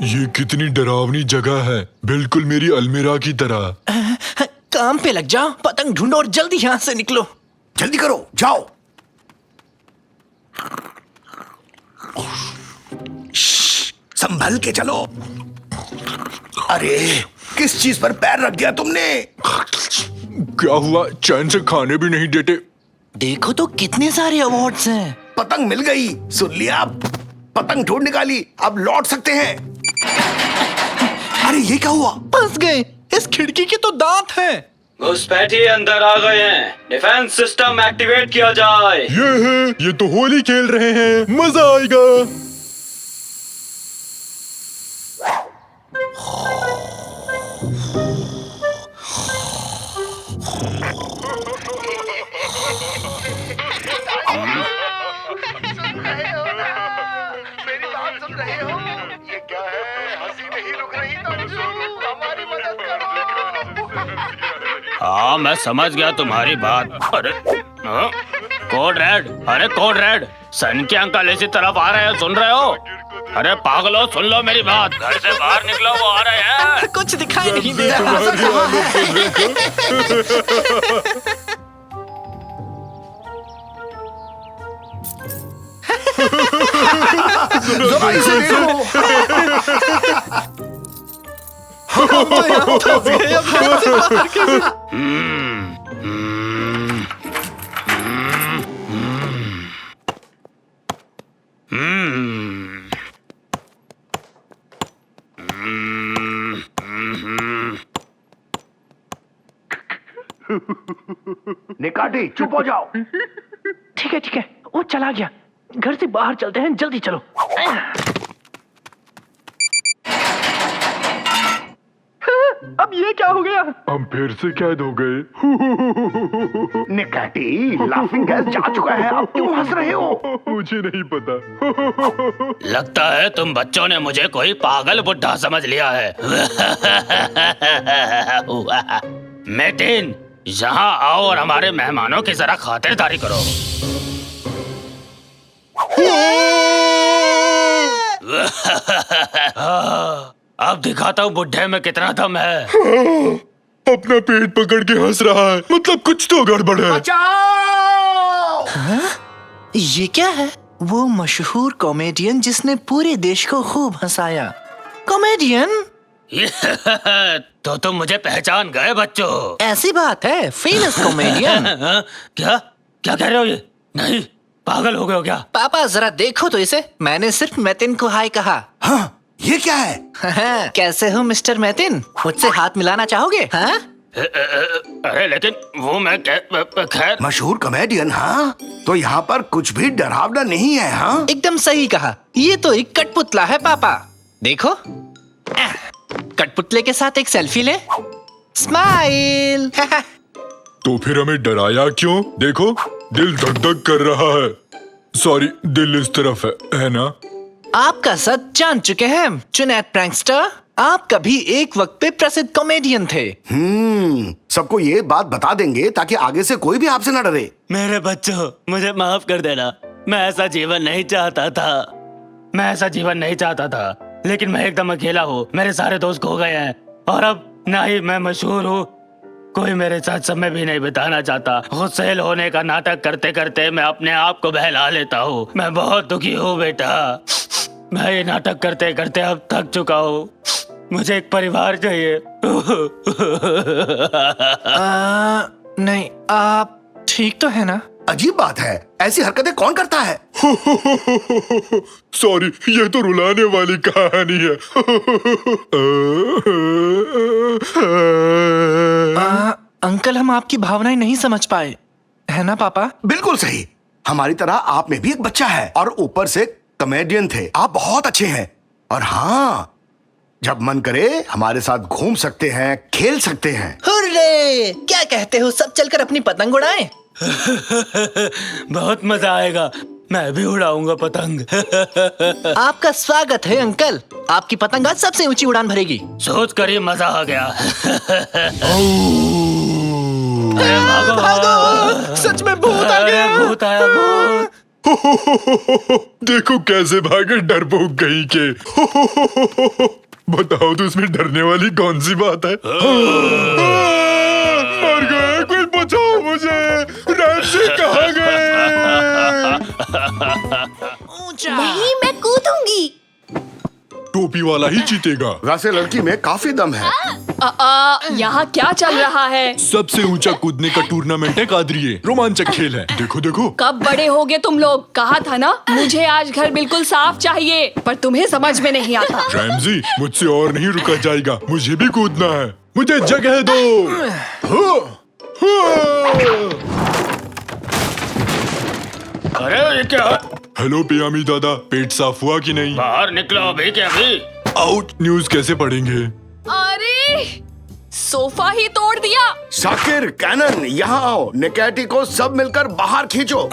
ये कितनी डरावनी जगह है, बिल्कुल मेरी अलमीरा की तरह। काम पे लग जाओ, पतंग ढूंढो और जल्दी यहाँ से निकलो। जल्दी करो, जाओ। संभल के चलो। अरे किस चीज पर पैर रख दिया तुमने? क्या हुआ? चैन से खाने भी नहीं देते। देखो तो कितने सारे अवार्ड्स हैं। पतंग मिल गई, सुन लिया? पतंग ढूंढ निकाली, अब लौट सकते हैं। अरे ये क्या हुआ? फंस गए। इस खिड़की के तो दांत हैं। घुसपैठिए अंदर आ गए हैं। डिफेंस सिस्टम एक्टिवेट किया जाए। ये तो होली खेल रहे हैं, मजा आएगा। मेरी बात सुन रहे हो? ये क्या है? हंसी नहीं रुक रही। हमारी मदद करो। हाँ मैं समझ गया तुम्हारी बात। अरे हाँ? कोड रेड, अरे कोड रेड, सन के अंकल इसी तरफ आ रहे हैं, सुन रहे हो? अरे पागलो, सुन लो मेरी बात। घर से बाहर निकलो, वो आ रहे हैं। कुछ दिखाई नहीं दे रहा। निकाटी, चुप हो जाओ। ठीक है, वो चला गया। घर से बाहर चलते हैं, जल्दी चलो। अब ये क्या हो गया? हम फिर से कैद हो गए। निकाटी, लाफिंग गैस जा चुका है, अब क्यों हंस रहे हो? मुझे नहीं पता। लगता है तुम बच्चों ने मुझे कोई पागल बुड्ढा समझ लिया है। मेटिन, यहाँ आओ और हमारे मेहमानों की जरा खातिरदारी करो। अब दिखाता हूँ बुड्ढे में कितना दम है। अपना पेट पकड़ के हंस रहा है, मतलब कुछ तो गड़बड़ है। बचाओ! ये क्या है? वो मशहूर कॉमेडियन जिसने पूरे देश को खूब हंसाया। कॉमेडियन? तो तुम मुझे पहचान गए बच्चों? ऐसी बात है, फेमस कॉमेडियन। क्या क्या कह रहे हो? ये नहीं, पागल हो गए हो क्या? पापा जरा देखो तो इसे। मैंने सिर्फ मैतिन को हाय कहा। हाँ, ये क्या है? कैसे हो मिस्टर मैतिन? मुझसे हाथ मिलाना चाहोगे? हाँ? अरे लेकिन वो मैं खैर। मशहूर कॉमेडियन, हाँ? तो यहाँ पर कुछ भी डरावना नहीं है, हाँ? एकदम सही कहा। ये तो एक कठपुतला है पापा। देखो, कठपुतले के साथ एक सेल्फी ले। स्माइल। तो फिर हमें डराया क्यों? देखो, दिल धक धक कर रहा है। सॉरी, दिल इस तरफ है ना? आपका सच जान चुके हैं जुनैद प्रैंकस्टर। आप कभी एक वक्त पे प्रसिद्ध कॉमेडियन थे। सबको ये बात बता देंगे ताकि आगे से कोई भी आपसे न डरे। मेरे बच्चों, मुझे माफ कर देना। मैं ऐसा जीवन नहीं चाहता था। लेकिन मैं एकदम अकेला हूँ। मेरे सारे दोस्त खो गए हैं और अब ना ही मैं मशहूर हूँ, कोई मेरे साथ समय भी नहीं बिताना चाहता। गुस्सैल होने का नाटक करते करते मैं अपने आप को बहला लेता हूँ। मैं बहुत दुखी हूँ बेटा, मैं ये नाटक करते करते अब थक चुका हूँ। मुझे एक परिवार चाहिए। नहीं, आप ठीक तो है ना? अजीब बात है, ऐसी हरकतें कौन करता है? सॉरी, ये तो रुलाने वाली कहानी है। अंकल, हम आपकी भावनाएं नहीं समझ पाए, है ना पापा? बिल्कुल सही। हमारी तरह आप में भी एक बच्चा है और ऊपर से कॉमेडियन थे। आप बहुत अच्छे हैं और हाँ, जब मन करे हमारे साथ घूम सकते हैं, खेल सकते हैं। हुर्रे! क्या कहते हो, सब चलकर अपनी पतंग उड़ाएं? बहुत मजा आएगा, मैं भी उड़ाऊंगा पतंग। आपका स्वागत है अंकल, आपकी पतंग आज सबसे ऊंची उड़ान भरेगी। सोच कर ही मजा आ गया। भागो! सच में भूत आ गया! भूत आया, भूत। देखो कैसे भागे डरपोक कहीं के। बताओ तो इसमें डरने वाली कौन सी बात है? मर गए, कोई बचाओ मुझे। रैंसी कहाँ गए? नहीं, मैं कूदूंगी। टोपी वाला ही जीतेगा। वैसे लड़की में काफी दम है। यहाँ क्या चल रहा है? सबसे ऊंचा कूदने का टूर्नामेंट है कादरिए, रोमांचक खेल है। देखो देखो। कब बड़े होगे तुम लोग? कहा था ना मुझे आज घर बिल्कुल साफ चाहिए, पर तुम्हें समझ में नहीं आता। रैमजी, मुझसे और नहीं रुका जाएगा, मुझे भी कूदना है। मुझे जगह दो। अरे ये क्या? हेलो पियामी दादा, पेट साफ हुआ कि नहीं? बाहर निकलो अभी के अभी। आउट। न्यूज़ कैसे पढ़ेंगे? अरे सोफा ही तोड़ दिया। शाकिर, कैनन, यहाँ आओ। निकैटी को सब मिलकर बाहर खींचो।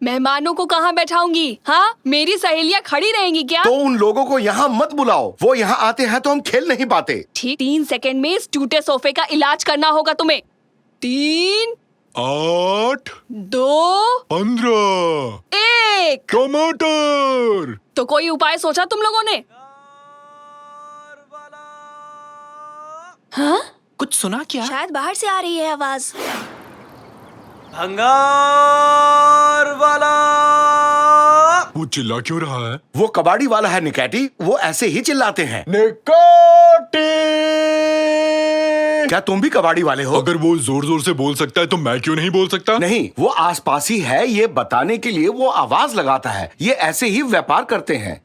मेहमानों को कहाँ बैठाऊंगी? हाँ, मेरी सहेलियाँ खड़ी रहेंगी क्या? तो उन लोगों को यहाँ मत बुलाओ, वो यहाँ आते हैं तो हम खेल नहीं पाते। ठीक 3 सेकंड में इस टूटे सोफे का इलाज करना होगा तुम्हें। 3, 8, 2, 15। 1। टमाटर। तो कोई उपाय सोचा तुम लोगों ने? हाँ? कुछ सुना क्या? शायद बाहर से आ रही है आवाज। भंगार वाला। वो चिल्ला क्यों रहा है? वो कबाड़ी वाला है निकैटी, वो ऐसे ही चिल्लाते हैं। निकाटी। क्या तुम भी कबाड़ी वाले हो? अगर वो जोर जोर से बोल सकता है तो मैं क्यों नहीं बोल सकता? नहीं, वो आसपास ही है, ये बताने के लिए वो आवाज लगाता है। ये ऐसे ही व्यापार करते हैं।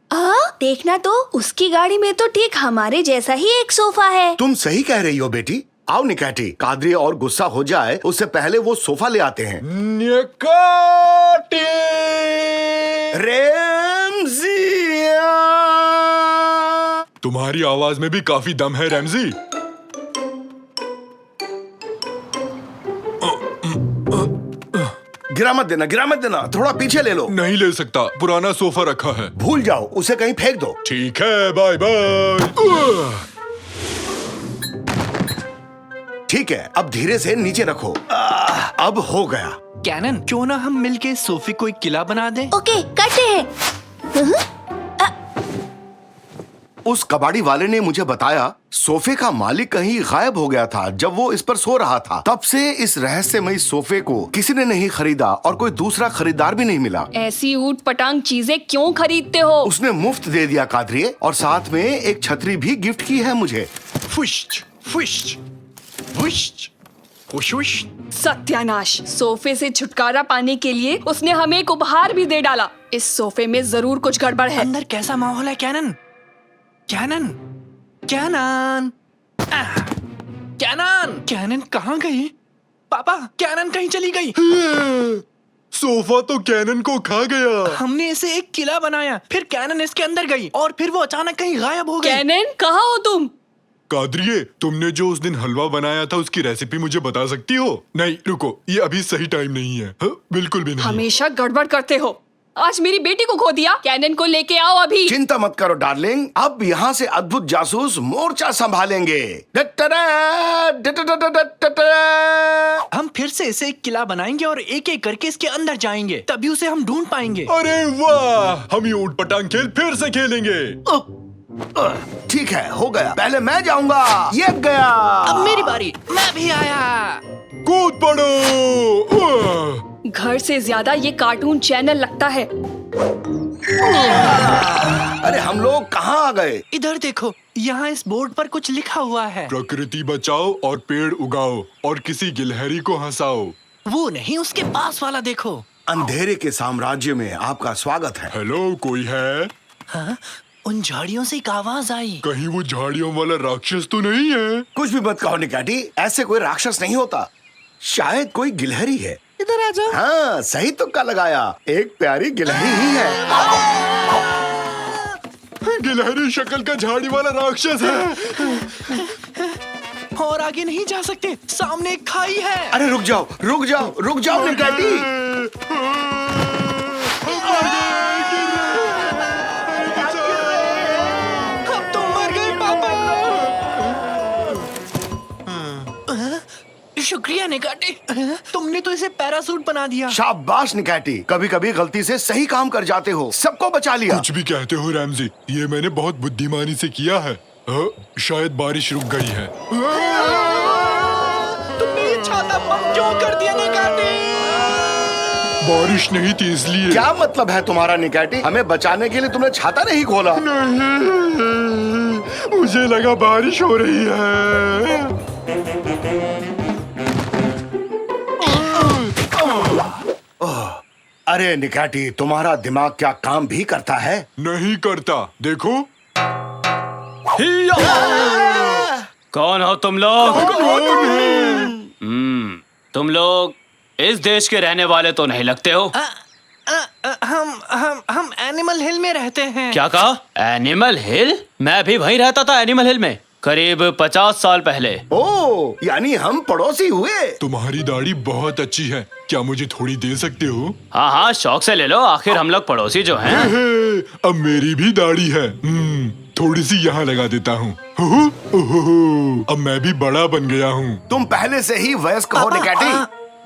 देखना तो, उसकी गाड़ी में तो ठीक हमारे जैसा ही एक सोफा है। तुम सही कह रही हो बेटी। आओ निकैटी, कादरी और गुस्सा हो जाए उससे पहले वो सोफा ले आते हैं। निकाटी। रैमजिया। तुम्हारी आवाज में भी काफी दम है रैमजी। गिरा मत देना, थोड़ा पीछे ले लो। नहीं ले सकता, पुराना सोफा रखा है। भूल जाओ, उसे कहीं फेंक दो। ठीक है, बाय बाय। ठीक है, अब धीरे से नीचे रखो। अब हो गया। कैनन, क्यों ना हम मिलके सोफे को एक किला बना दें? ओके, करते हैं। उस कबाड़ी वाले ने मुझे बताया सोफे का मालिक कहीं गायब हो गया था जब वो इस पर सो रहा था। तब से इस रहस्यमयी सोफे को किसी ने नहीं खरीदा और कोई दूसरा खरीदार भी नहीं मिला। ऐसी ऊट पटांग चीजें क्यों खरीदते हो? उसने मुफ्त दे दिया कादरिए, और साथ में एक छतरी भी गिफ्ट की है मुझे। फुश्च, फुश्च, फुश्च, फुश्च। सत्यानाश! सोफे से छुटकारा पाने के लिए उसने हमें एक उपहार भी दे डाला। इस सोफे में जरूर कुछ गड़बड़ है। अंदर कैसा माहौल है कैनन? कैनन, कैनन, कैनन, कैनन कहाँ गई? पापा, कैनन कहीं चली गई। सोफा तो कैनन को खा गया। हमने इसे एक किला बनाया, फिर कैनन इसके अंदर गई और फिर वो अचानक कहीं गायब हो गई। कैनन, कहाँ हो तुम? कादरिए, तुमने जो उस दिन हलवा बनाया था उसकी रेसिपी मुझे बता सकती हो? नहीं रुको, ये अभी सही टाइम नहीं है। बिल्कुल भी नहीं। हमेशा गड़बड़ करते हो। आज मेरी बेटी को खो दिया। कैनन को लेके आओ अभी। चिंता मत करो डार्लिंग, अब यहाँ से अद्भुत जासूस मोर्चा संभालेंगे। हम फिर से इसे एक किला बनाएंगे और एक एक करके इसके अंदर जाएंगे, तभी उसे हम ढूंढ पाएंगे। अरे वाह, हम ये ऊट पटांग खेल फिर से खेलेंगे। ठीक है, हो गया। पहले मैं जाऊंगा। ये गया। अब मेरी बारी, मैं भी आया। कूद पड़ो। घर से ज्यादा ये कार्टून चैनल लगता है। अरे हम लोग कहाँ आ गए? इधर देखो, यहाँ इस बोर्ड पर कुछ लिखा हुआ है। प्रकृति बचाओ और पेड़ उगाओ और किसी गिलहरी को हंसाओ। वो नहीं, उसके पास वाला देखो। अंधेरे के साम्राज्य में आपका स्वागत है। हेलो, कोई है? हाँ? उन झाड़ियों से एक आवाज आई। कहीं वो झाड़ियों वाला राक्षस तो नहीं है? कुछ भी मत कहो निकाटी, ऐसे कोई राक्षस नहीं होता। शायद कोई गिलहरी है। इधर आ जाओ। हाँ, सही तुक्का लगाया, एक प्यारी गिलहरी ही है। गिलहरी शक्ल का झाड़ी वाला राक्षस है। और आगे नहीं जा सकते, सामने एक खाई है। अरे रुक जाओ, रुक जाओ, रुक जाओ निकाटी। अब तुम मर गए पापा। शुक्रिया निकाटी, तुमने तो इसे पैरासूट बना दिया। शाबाश निकाटी, कभी कभी गलती से सही काम कर जाते हो, सबको बचा लिया। कुछ भी कहते हो रैमजी, ये मैंने बहुत बुद्धिमानी से किया है। शायद बारिश रुक गई है। तुमने ये छाता बंद क्यों कर दिया निकाटी? बारिश नहीं थी इसलिए। क्या मतलब है तुम्हारा निकाटी? हमें बचाने के लिए तुमने छाता नहीं खोला? नहीं, मुझे लगा बारिश हो रही है। अरे निकाटी, तुम्हारा दिमाग क्या काम भी करता है? नहीं करता, देखो। कौन हो तुम लोग? तुम लोग इस देश के रहने वाले तो नहीं लगते हो। हम एनिमल हिल में रहते हैं। क्या कहा? एनिमल हिल? मैं भी वहीं रहता था, एनिमल हिल में, करीब 50 साल पहले। ओ, यानी हम पड़ोसी हुए। तुम्हारी दाढ़ी बहुत अच्छी है, क्या मुझे थोड़ी दे सकते हो? हाँ हाँ, शौक से ले लो, आखिर हम लोग पड़ोसी जो हैं। अब मेरी भी दाढ़ी है, थोड़ी सी यहाँ लगा देता हूँ। अब मैं भी बड़ा बन गया हूँ। तुम पहले से ही वयस्क हो निकाटी।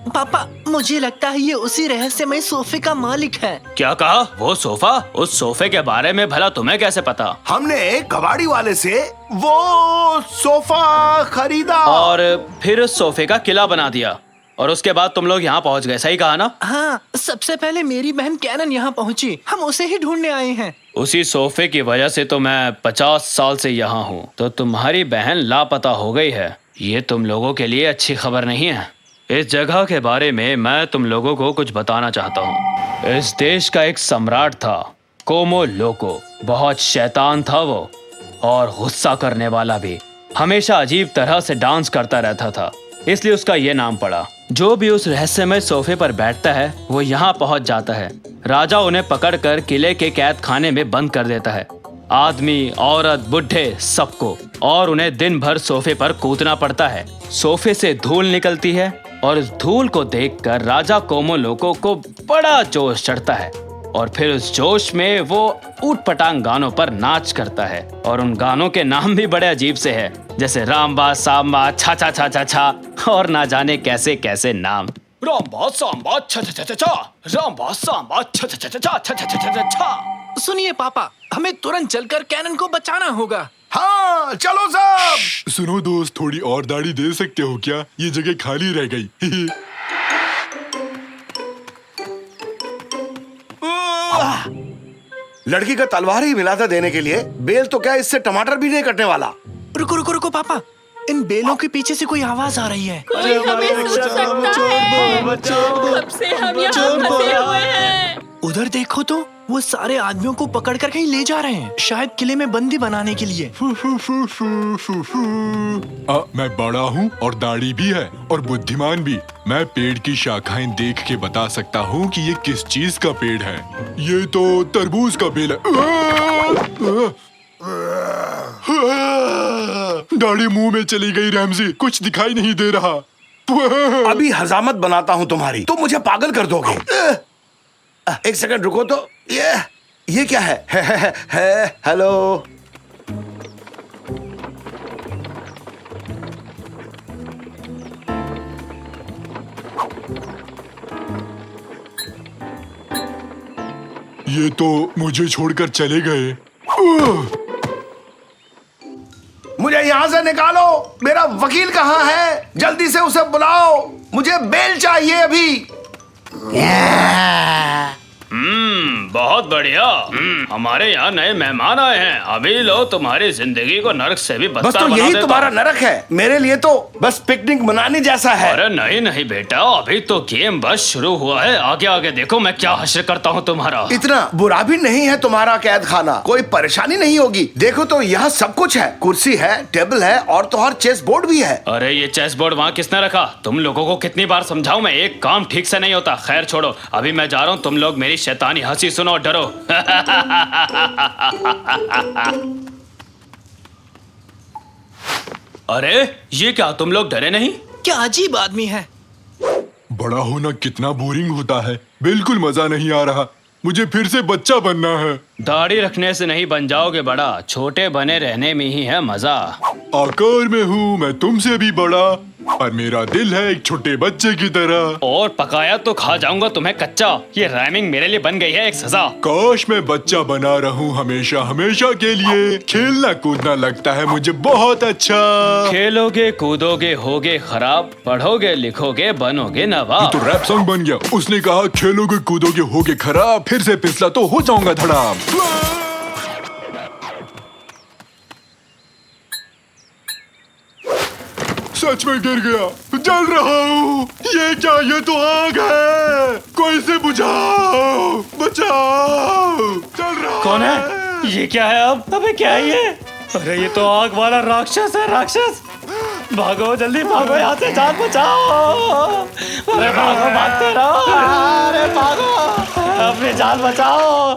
पापा, मुझे लगता है ये उसी रहस्यमय सोफे का मालिक है। क्या कहा? वो सोफा? उस सोफे के बारे में भला तुम्हें कैसे पता? हमने एक कबाड़ी वाले से वो सोफा खरीदा और फिर उस सोफे का किला बना दिया, और उसके बाद तुम लोग यहाँ पहुँच गए, सही कहा ना? हाँ, सबसे पहले मेरी बहन कैनन यहाँ पहुँची, हम उसे ही ढूंढने आए हैं। उसी सोफे की वजह से तो मैं 50 साल से यहाँ हूँ। तो तुम्हारी बहन लापता हो गई है, ये तुम लोगों के लिए अच्छी खबर नहीं है। इस जगह के बारे में मैं तुम लोगों को कुछ बताना चाहता हूँ। इस देश का एक सम्राट था, कोमो लोको। बहुत शैतान था वो, और गुस्सा करने वाला भी। हमेशा अजीब तरह से डांस करता रहता था, इसलिए उसका ये नाम पड़ा। जो भी उस रहस्यमय सोफे पर बैठता है वो यहाँ पहुँच जाता है। राजा उन्हें पकड़कर किले के कैद खाने में बंद कर देता है, आदमी, औरत, बुढ़े, सबको, और उन्हें दिन भर सोफे पर कूदना पड़ता है। सोफे से धूल निकलती है, और उस धूल को देखकर राजा कोमो लोको को बड़ा जोश चढ़ता है, और फिर उस जोश में वो ऊट पटांग गानों पर नाच करता है। और उन गानों के नाम भी बड़े अजीब से हैं, जैसे रामबा, सांबा, छा छा छा छा छा, और ना जाने कैसे कैसे नाम। रामबा सांबा छा छा छा छा छा, रामबा सांबा छा छा छा छा छा छा छा छा छा। सुनिए पापा, हमें तुरंत चलकर कैनन को बचाना होगा। हाँ, चलो सब। सुनो दोस्त, थोड़ी और दाढ़ी दे सकते हो क्या? ये जगह खाली रह गई। लड़की का तलवार ही मिला था देने के लिए, बेल तो क्या इससे टमाटर भी नहीं कटने वाला। रुको रुको रुको पापा, इन बेलों के पीछे से कोई आवाज आ रही है। कोई हमें सुन सकता है। कब से हम यहाँ फंसे हुए हैं। उधर देखो तो, वो सारे आदमियों को पकड़कर कहीं ले जा रहे हैं, शायद किले में बंदी बनाने के लिए। मैं बड़ा हूँ और दाढ़ी भी है और बुद्धिमान भी। मैं पेड़ की शाखाएं देख के बता सकता हूँ कि ये किस चीज का पेड़ है। ये तो तरबूज का बेल है। दाढ़ी मुंह में चली गई रैमजी, कुछ दिखाई नहीं दे रहा। अभी हजामत बनाता हूँ तुम्हारी, तुम मुझे पागल कर दोगे। एक सेकंड रुको तो। ये क्या है? हेलो। ये तो मुझे छोड़कर चले गए। मुझे यहाँ से निकालो। मेरा वकील कहाँ है? जल्दी से उसे बुलाओ, मुझे बेल चाहिए अभी। बहुत बढ़िया। हमारे यहाँ नए मेहमान आए हैं। अभी लो तुम्हारी जिंदगी को नरक से भी बस बदतर तो बना यही देता तुम्हारा हूँ। नरक है। मेरे लिए तो बस पिकनिक मनाने जैसा है। अरे नहीं नहीं बेटा, अभी तो गेम बस शुरू हुआ है। आगे आगे देखो मैं क्या हश्र करता हूँ तुम्हारा। इतना बुरा भी नहीं है तुम्हारा कैद खाना। कोई परेशानी नहीं होगी। देखो तो यहाँ सब कुछ है। कुर्सी है, टेबल है और तो और चेस बोर्ड भी है। अरे ये चेस बोर्ड वहाँ किसने रखा? तुम लोगों को कितनी बार समझाऊं मैं, एक काम ठीक से नहीं होता। खैर छोड़ो, अभी मैं जा रहा हूँ। तुम लोग मेरी शैतानी हंसी सुनो और डरो। अरे ये क्या, तुम लोग डरे नहीं? क्या अजीब आदमी है। बड़ा होना कितना बोरिंग होता है। बिल्कुल मजा नहीं आ रहा। मुझे फिर से बच्चा बनना है। दाढ़ी रखने से नहीं बन जाओगे बड़ा, छोटे बने रहने में ही है मजा। आकार में हूँ मैं तुमसे भी बड़ा, पर मेरा दिल है एक छोटे बच्चे की तरह। और पकाया तो खा जाऊंगा तुम्हें कच्चा। ये राइमिंग मेरे लिए बन गई है एक सजा। काश मैं बच्चा बना रहूं हमेशा हमेशा के लिए। खेलना कूदना लगता है मुझे बहुत अच्छा। खेलोगे कूदोगे होगे खराब, पढ़ोगे लिखोगे बनोगे नवाब। तो रैप सॉन्ग बन गया। उसने कहा खेलोगे कूदोगे होगे खराब, फिर से फिसला तो हो जाऊंगा धड़ाम। सच में गिर गया, जल रहा हूँ। ये क्या, ये तो आग है। कोई से बुझाओ, बचाओ। चल रहा कौन है? ये क्या है अब? अबे क्या है ये? अरे ये तो आग वाला राक्षस है। राक्षस, भागो जल्दी भागो यहाँ से, जान बचाओ। अरे भागो, भागते रहो। अरे भागो, अपनी जान बचाओ।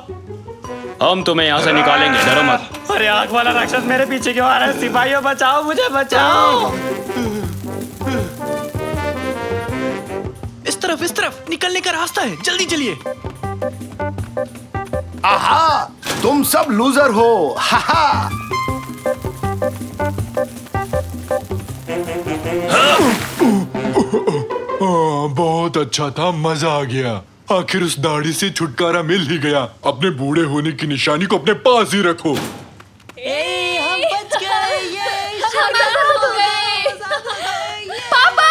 हम तुम्हें यहाँ से निकालेंगे, डरो मत। अरे आग वाला राक्षस मेरे पीछे क्यों आ रहा है? सिपाहियों बचाओ, मुझे बचाओ। इस तरफ निकलने का रास्ता है, जल्दी चलिए। आहा, तुम सब लूजर हो। हाहा। बहुत अच्छा था, मजा आ गया। आखिर उस दाढ़ी से छुटकारा मिल ही गया। अपने बूढ़े होने की निशानी को अपने पास ही रखो। हम बच गए। पापा,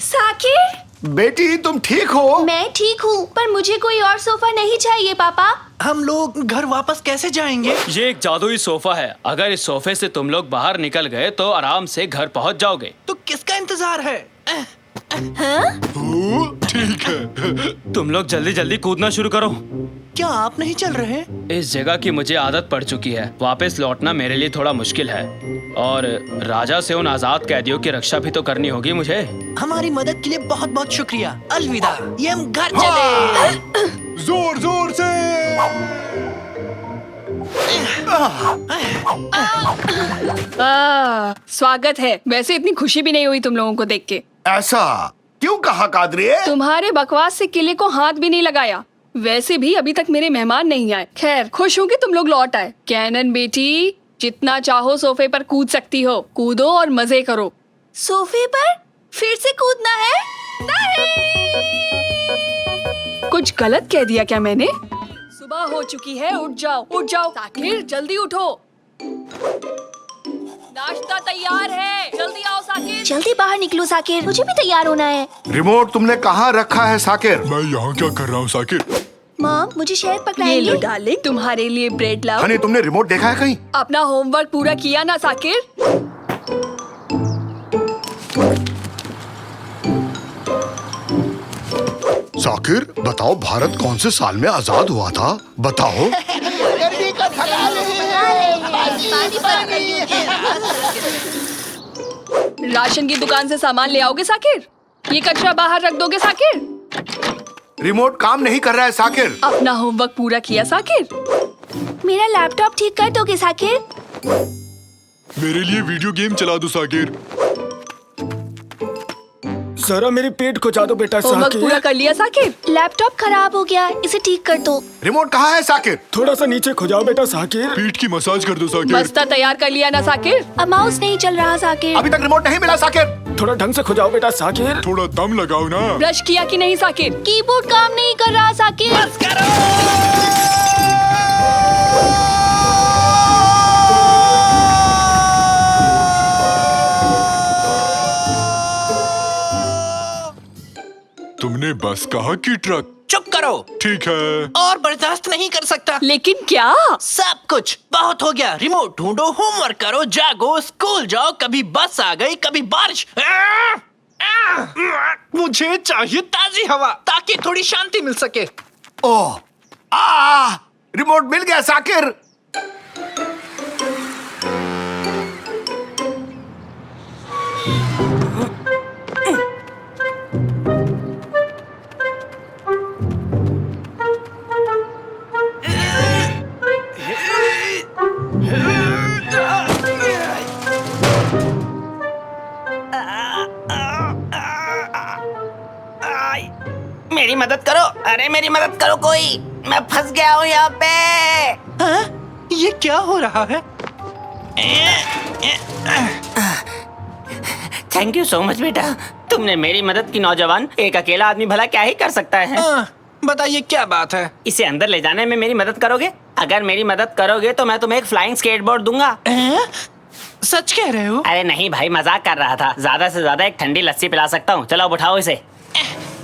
साकिर। बेटी तुम ठीक हो? मैं ठीक हूँ, पर मुझे कोई और सोफा नहीं चाहिए पापा। हम लोग घर वापस कैसे जाएंगे? ये एक जादुई सोफा है। अगर इस सोफे से तुम लोग बाहर निकल गए तो आराम से घर पहुंच जाओगे। तो किसका इंतजार है? ठीक है। तुम लोग जल्दी जल्दी कूदना शुरू करो। क्या आप नहीं चल रहे? इस जगह की मुझे आदत पड़ चुकी है। वापस लौटना मेरे लिए थोड़ा मुश्किल है, और राजा से उन आजाद कैदियों की रक्षा भी तो करनी होगी मुझे। हमारी मदद के लिए बहुत बहुत शुक्रिया। अलविदा। ये हम घर चले। जोर जोर से। स्वागत है। वैसे इतनी खुशी भी नहीं हुई तुम लोगों को देख के। ऐसा क्यों कहा कादरी? तुम्हारे बकवास से किले को हाथ भी नहीं लगाया। वैसे भी अभी तक मेरे मेहमान नहीं आए। खैर, खुश हूँ कि तुम लोग लौट आए। कैनन बेटी, जितना चाहो सोफे पर कूद सकती हो। कूदो और मजे करो। सोफे पर फिर से कूदना है? नहीं। कुछ गलत कह दिया क्या मैंने? सुबह हो चुकी है, उठ जाओ, उठ जाओ। साकिर, जल्दी उठो। नाश्ता तैयार है, जल्दी आओ साकिर। जल्दी बाहर निकलो साकिर, मुझे भी तैयार होना है। रिमोट तुमने कहाँ रखा है साकिर? मैं यहाँ क्या कर रहा हूँ साकिर? मॉम, मुझे शहद ये पकड़ाएंगे? लो डार्लिंग, तुम्हारे लिए ब्रेड लाओ। हनी, तुमने रिमोट देखा है कहीं? अपना होमवर्क पूरा किया ना साकिर? साकिर बताओ, भारत कौन से साल में आजाद हुआ था? बताओ। राशन की दुकान से सामान ले आओगे साकिर? ये कचरा बाहर रख दोगे साकिर? रिमोट काम नहीं कर रहा है साकिर। अपना होमवर्क पूरा किया साकिर? मेरा लैपटॉप ठीक कर दोगे साकिर? मेरे लिए वीडियो गेम चला दो साकिर। जरा मेरी पेट खुजा दो बेटा होमवर्क पूरा साकिर। कर लिया साकिब? लैपटॉप खराब हो गया, इसे ठीक कर दो। रिमोट कहाँ है साकिर? थोड़ा सा नीचे खुजाओ बेटा साकिर। पीठ की मसाज कर दो साकिर। बस्ता तैयार कर लिया ना साकिब? अब माउस नहीं चल रहा साकिर। अभी तक रिमोट नहीं मिला साकिर। थोड़ा ढंग से खुजाओ बेटा साकिर। थोड़ा दम लगाओ ना। ब्रश किया कि नहीं साकिब? कीबोर्ड काम नहीं कर रहा साकिर। तुमने बस कहा कि ट्रक? चुप करो। ठीक है। और बर्दाश्त नहीं कर सकता। लेकिन क्या? सब कुछ बहुत हो गया। रिमोट ढूंढो, होमवर्क करो, जागो, स्कूल जाओ। कभी बस आ गई, कभी बारिश। मुझे चाहिए ताजी हवा ताकि थोड़ी शांति मिल सके। ओह, रिमोट मिल गया साकिर। मेरी मदद करो, अरे मेरी मदद करो कोई, मैं फंस गया हूँ यहाँ पे। हाँ? ये क्या हो रहा है? थैंक यू सो मच बेटा, तुमने मेरी मदद की। नौजवान, एक अकेला आदमी भला क्या ही कर सकता है। बताइए क्या बात है? इसे अंदर ले जाने में मेरी मदद करोगे? अगर मेरी मदद करोगे तो मैं तुम्हें एक फ्लाइंग स्केटबोर्ड दूंगा। सच कह रहे हो? अरे नहीं भाई, मजाक कर रहा था। ज्यादा से ज्यादा एक ठंडी लस्सी पिला सकता हूँ। चलो अब उठाओ इसे।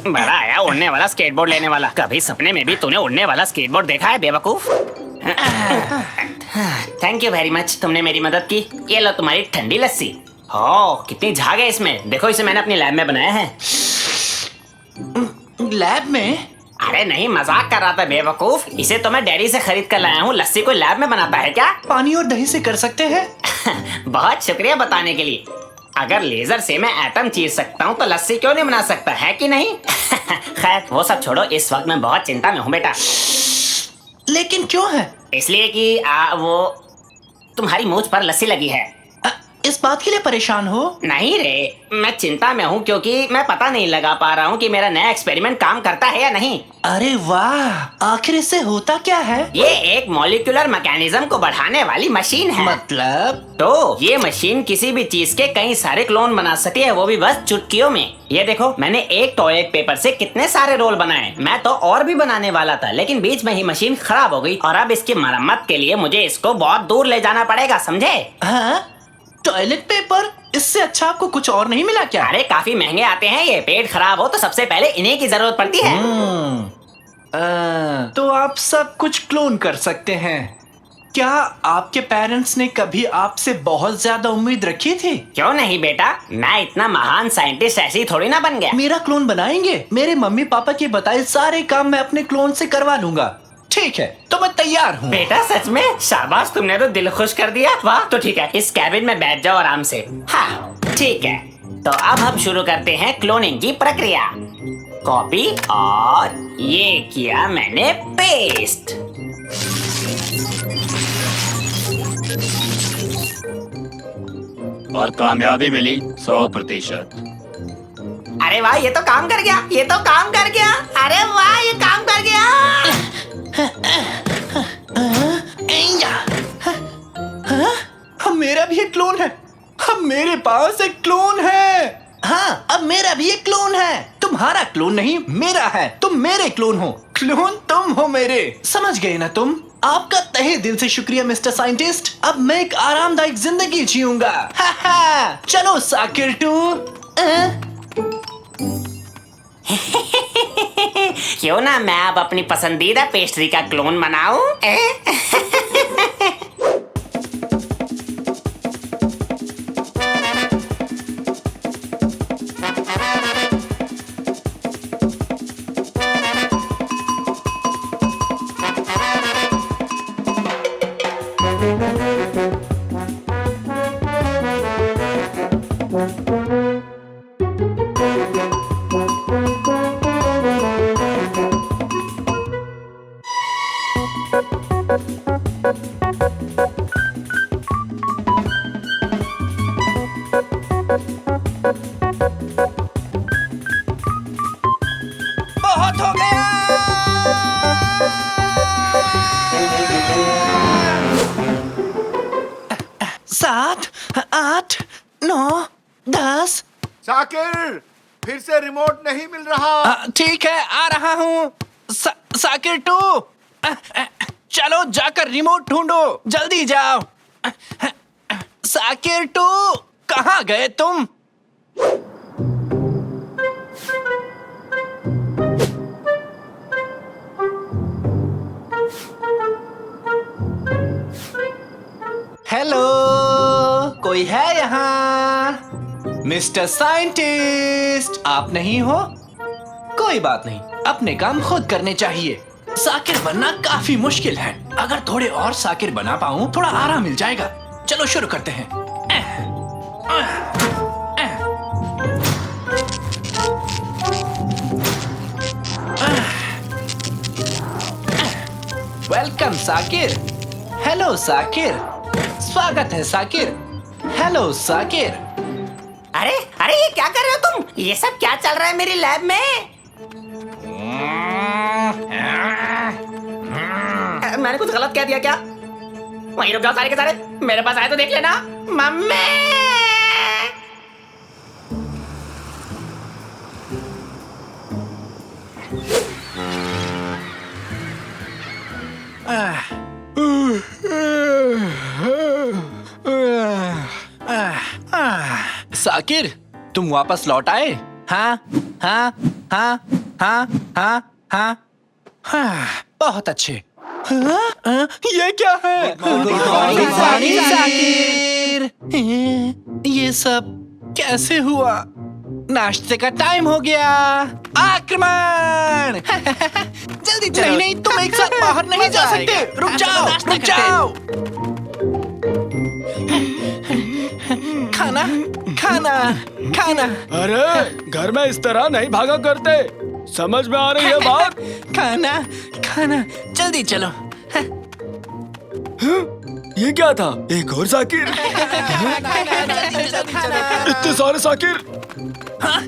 बड़ा आया उड़ने वाला स्केटबोर्ड लेने वाला। कभी सपने में भी तूने उड़ने वाला स्केटबोर्ड देखा है बेवकूफ? थैंक यू वेरी मच, तुमने मेरी मदद की। ये लो तुम्हारी ठंडी लस्सी। हो, कितनी झाग है इसमें। देखो, इसे मैंने अपनी लैब में बनाया है। लैब में? अरे नहीं, मजाक कर रहा था बेवकूफ। इसे तो मैं डेयरी से खरीद कर लाया हूँ। लस्सी कोई लैब में बनाता है क्या? पानी और दही से कर सकते हैं। बहुत शुक्रिया बताने के लिए। अगर लेजर से मैं एटम चीर सकता हूँ तो लस्सी क्यों नहीं बना सकता, है कि नहीं? खैर वो सब छोड़ो, इस वक्त मैं बहुत चिंता में हूँ बेटा। लेकिन क्यों है? इसलिए कि वो तुम्हारी मूंछ पर लस्सी लगी है। इस बात के लिए परेशान हो? नहीं रे, मैं चिंता में हूँ क्योंकि मैं पता नहीं लगा पा रहा हूँ कि मेरा नया एक्सपेरिमेंट काम करता है या नहीं। अरे वाह, आखिर इससे होता क्या है? ये एक मॉलिक्यूलर मैकेनिज्म को बढ़ाने वाली मशीन है। मतलब? तो ये मशीन किसी भी चीज के कई सारे क्लोन बना सकती है, वो भी बस चुटकियों में। ये देखो, मैंने एक टॉयलेट पेपर से कितने सारे रोल बनाए। मैं तो और भी बनाने वाला था, लेकिन बीच में ही मशीन खराब हो गई और अब इसकी मरम्मत के लिए मुझे इसको बहुत दूर ले जाना पड़ेगा, समझे? हाँ? Toilet paper? इससे अच्छा आपको कुछ और नहीं मिला क्या? अरे काफी महंगे आते हैं ये। पेट खराब हो तो सबसे पहले इन्हीं की जरूरत पड़ती है। तो आप सब कुछ क्लोन कर सकते हैं। क्या आपके पेरेंट्स ने कभी आपसे बहुत ज्यादा उम्मीद रखी थी? क्यों नहीं बेटा, मैं इतना महान साइंटिस्ट ऐसे ही थोड़ी ना बन गया। मेरा क्लोन बनाएंगे? मेरे मम्मी पापा के बताए सारे काम मैं अपने क्लोन से करवा लूंगा। ठीक है, तो मैं तैयार हूँ। बेटा सच में? शाबाश, तुमने तो दिल खुश कर दिया। वाह, तो ठीक है, इस कैबिन में बैठ जाओ आराम से। हाँ ठीक है, तो अब हम शुरू करते हैं क्लोनिंग की प्रक्रिया। कॉपी और ये किया मैंने पेस्ट। और कामयाबी मिली 100%। अरे वाह, ये तो काम कर गया, ये तो काम कर गया। अरे वाह, ये काम कर गया। अब मेरा भी एक क्लोन है। अब मेरे पास एक क्लोन है। हाँ, अब मेरा भी एक क्लोन है। तुम्हारा क्लोन नहीं, मेरा है। तुम मेरे क्लोन हो, क्लोन तुम हो मेरे। समझ गए ना तुम? आपका तहे दिल से शुक्रिया मिस्टर साइंटिस्ट। अब मैं एक आरामदायक जिंदगी जीऊंगा। चलो साकिर टू। क्यों ना मैं अब अपनी पसंदीदा पेस्ट्री का क्लोन बनाऊं? 7, 8, 9, 10। साकिर, फिर से रिमोट नहीं मिल रहा। ठीक है, आ रहा हूँ। साकिर 2, चलो जाकर रिमोट ढूंढो, जल्दी जाओ। साकिर 2, कहाँ गए तुम? हेलो, कोई है यहाँ? मिस्टर साइंटिस्ट, आप नहीं हो? कोई बात नहीं, अपने काम खुद करने चाहिए। साकिर बनना काफी मुश्किल है। अगर थोड़े और साकिर बना पाऊं, थोड़ा आराम मिल जाएगा। चलो शुरू करते हैं। वेलकम साकिर। हेलो साकिर, स्वागत है साकिर। हेलो साकिर। अरे अरे, ये क्या कर रहे हो तुम? ये सब क्या चल रहा है मेरी लैब में? मैंने कुछ गलत कह दिया क्या? वहीं रुक जाओ सारे के सारे, मेरे पास आए तो देख लेना। मम्मी! साकिर, तुम वापस लौट आए? हाँ हाँ हाँ हाँ हाँ हाँ हाँ, बहुत अच्छे। हाँ? ये क्या है? साकिर, ये सब कैसे हुआ? नाश्ते का टाइम हो गया। आक्रमण! जल्दी चलो। नहीं नहीं, तुम एक साथ बाहर नहीं जा सकते। रुक जाओ, रुक जाओ। खाना खाना खाना। अरे, घर में इस तरह नहीं भागा करते। समझ में आ रही है बात? खाना खाना, जल्दी चलो। ये क्या था? एक और साकिर? इतने सारे साकिर? हाँ,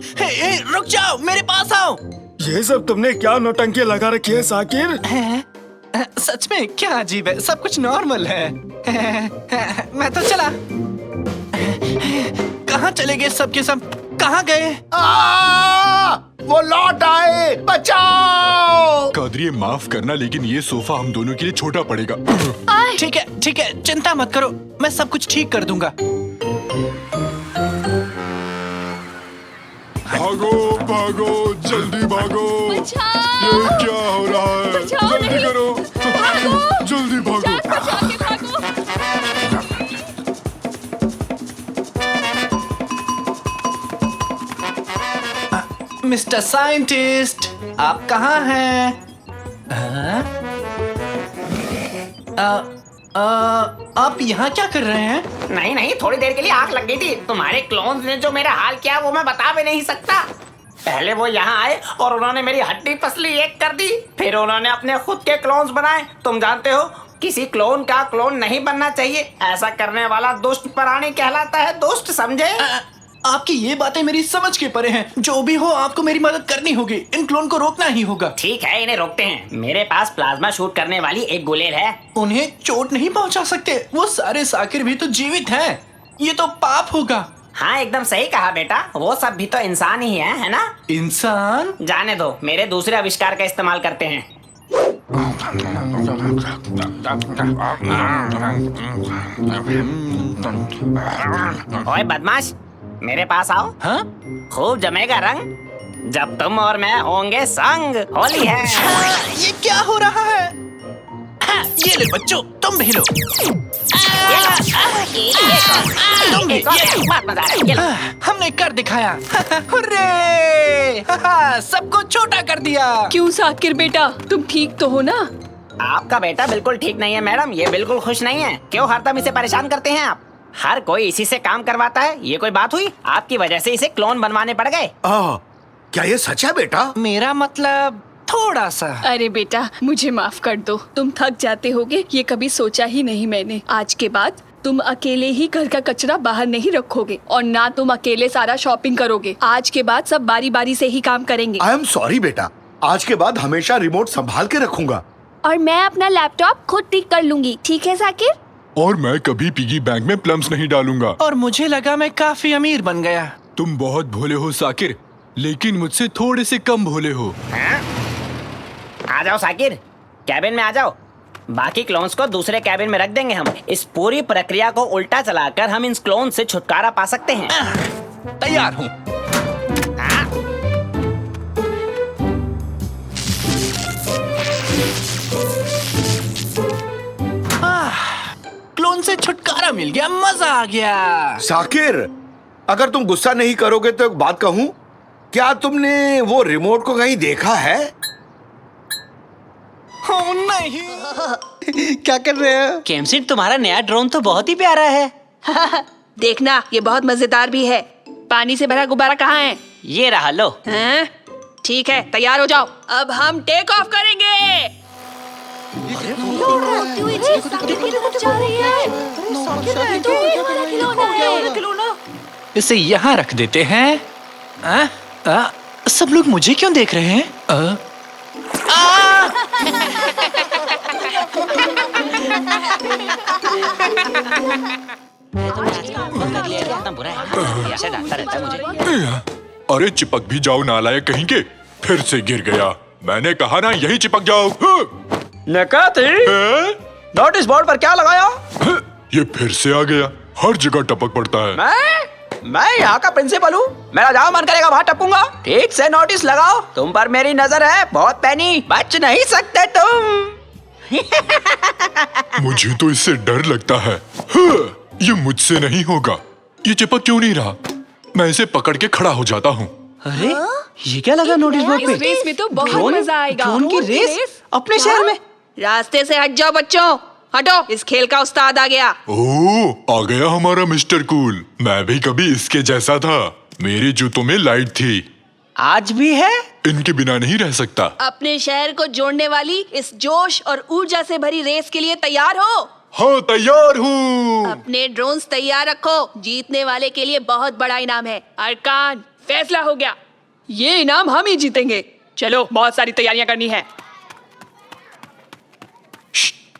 रुक जाओ, मेरे पास आओ। ये सब तुमने क्या नौटंकी लगा रखी है साकिर? सच में क्या अजीब है, सब कुछ नॉर्मल है। मैं तो चला। कहाँ चले गए सबके सब? कहाँ गए? वो लौट आए, बचाओ! कादरी, माफ करना, लेकिन ये सोफा हम दोनों के लिए छोटा पड़ेगा। ठीक है, चिंता मत करो, मैं सब कुछ ठीक कर दूंगा। भागो भागो, जल्दी भागो। ये क्या हो रहा है? जल्दी करो, जल्दी भागो। मिस्टर साइंटिस्ट, आप कहाँ हैं? आप यहाँ क्या कर रहे हैं? नहीं, थोड़ी देर के लिए आग लग गई थी। तुम्हारे क्लोन्स ने जो मेरा हाल किया वो मैं बता भी नहीं सकता। पहले वो यहाँ आए और उन्होंने मेरी हड्डी पसली एक कर दी। फिर उन्होंने अपने खुद के क्लोन्स बनाए। तुम जानते हो, किसी क्लोन का क्लोन नहीं बनना चाहिए। ऐसा करने वाला दुष्ट प्राणी कहलाता है। दुष्ट, समझे? आपकी ये बातें मेरी समझ के परे हैं। जो भी हो, आपको मेरी मदद करनी होगी। इन क्लोन को रोकना ही होगा। ठीक है, इन्हें रोकते हैं। मेरे पास प्लाज्मा शूट करने वाली एक गुलेल है। उन्हें चोट नहीं पहुंचा सकते। वो सारे साकिर भी तो जीवित हैं। ये तो पाप होगा। हाँ, एकदम सही कहा बेटा। वो सब भी तो इंसान ही है ना? इंसान? जाने दो, मेरे दूसरे आविष्कार का इस्तेमाल करते हैं। ओए बदमाश, मेरे पास आओ। हाँ? खूब जमेगा रंग जब तुम और मैं होंगे संग। होली है। ये क्या हो रहा है? ये ले बच्चों, तुम भी लो। हमने कर दिखाया। हुर्रे! सबको छोटा कर दिया। क्यों साकिर बेटा, तुम ठीक तो हो ना? आपका बेटा बिल्कुल ठीक नहीं है मैडम। ये बिल्कुल खुश नहीं है। क्यों हरदम इसे परेशान करते हैं आप? हर कोई इसी से काम करवाता है। ये कोई बात हुई? आपकी वजह से इसे क्लोन बनवाने पड़ गए। क्या ये सच है बेटा? मेरा मतलब थोड़ा सा। अरे बेटा, मुझे माफ कर दो। तुम थक जाते होगे, ये कभी सोचा ही नहीं मैंने। आज के बाद तुम अकेले ही घर का कचरा बाहर नहीं रखोगे और ना तुम अकेले सारा शॉपिंग करोगे। आज के बाद सब बारी बारी से ही काम करेंगे। आई एम सॉरी बेटा, आज के बाद हमेशा रिमोट संभाल के रखूंगा। और मैं अपना लैपटॉप खुद ठीक कर लूंगी। ठीक है साकिर? और मैं कभी पिगी बैंक में प्लम्स नहीं डालूंगा। और मुझे लगा मैं काफी अमीर बन गया। तुम बहुत भोले हो साकिर, लेकिन मुझसे थोड़े से कम भोले हो। आ जाओ साकिर, कैबिन में आ जाओ। बाकी क्लोन्स को दूसरे कैबिन में रख देंगे हम। इस पूरी प्रक्रिया को उल्टा चलाकर हम इन क्लोन से छुटकारा पा सकते हैं। तैयार हूँ। क्लोन से छुटकारा मिल गया, मजा आ गया। साकिर, अगर तुम गुस्सा नहीं करोगे तो एक बात कहूं, क्या तुमने वो रिमोट को कहीं देखा है? ओ नहीं। क्या कर रहे हो? केमसिन, तुम्हारा नया ड्रोन तो बहुत ही प्यारा है। देखना, ये बहुत मजेदार भी है। पानी से भरा गुब्बारा कहाँ है? ये रहा लो। हैं? ठीक है, तैयार हो जाओ। अब हम टेक ऑफ करेंगे। इसे यहाँ रख देते हैं। सब लोग मुझे क्यों देख रहे हैं? इतना बुरा है, ऐसे डांटता रहता है मुझे। अरे चिपक भी जाओ नालायक कहीं के, फिर से गिर गया। मैंने कहा ना यही चिपक जाओ। नकाती, नोटिस बोर्ड पर क्या लगाया? ये फिर से आ गया, हर जगह टपक पड़ता है। मैं यहाँ का प्रिंसिपल हूँ। मेरा जहाँ मन करेगा वहाँ टपूंगा। ठीक से नोटिस लगाओ, तुम पर मेरी नजर है, बहुत पैनी, बच नहीं सकते तुम। मुझे तो इससे डर लगता है। ये मुझसे नहीं होगा। ये चिपक क्यों नहीं रहा? मैं इसे पकड़ के खड़ा हो जाता हूँ। अरे ये क्या लगा नोटिस बोर्ड पे? इस रेस में तो बहुत मजा आएगा। ड्रोन की रेस अपने शहर में। रास्ते से हट जाओ बच्चों, हटो। इस खेल का उस्ताद आ गया। ओह, आ गया हमारा मिस्टर कूल। मैं भी कभी इसके जैसा था। मेरे जूतों में लाइट थी। आज भी है। इनके बिना नहीं रह सकता। अपने शहर को जोड़ने वाली इस जोश और ऊर्जा से भरी रेस के लिए तैयार हो? हाँ, तैयार हूँ। अपने ड्रोन्स तैयार रखो। जीतने वाले के लिए बहुत बड़ा इनाम है। अरकान, फैसला हो गया। ये इनाम हम ही जीतेंगे। चलो, बहुत सारी तैयारियां करनी है।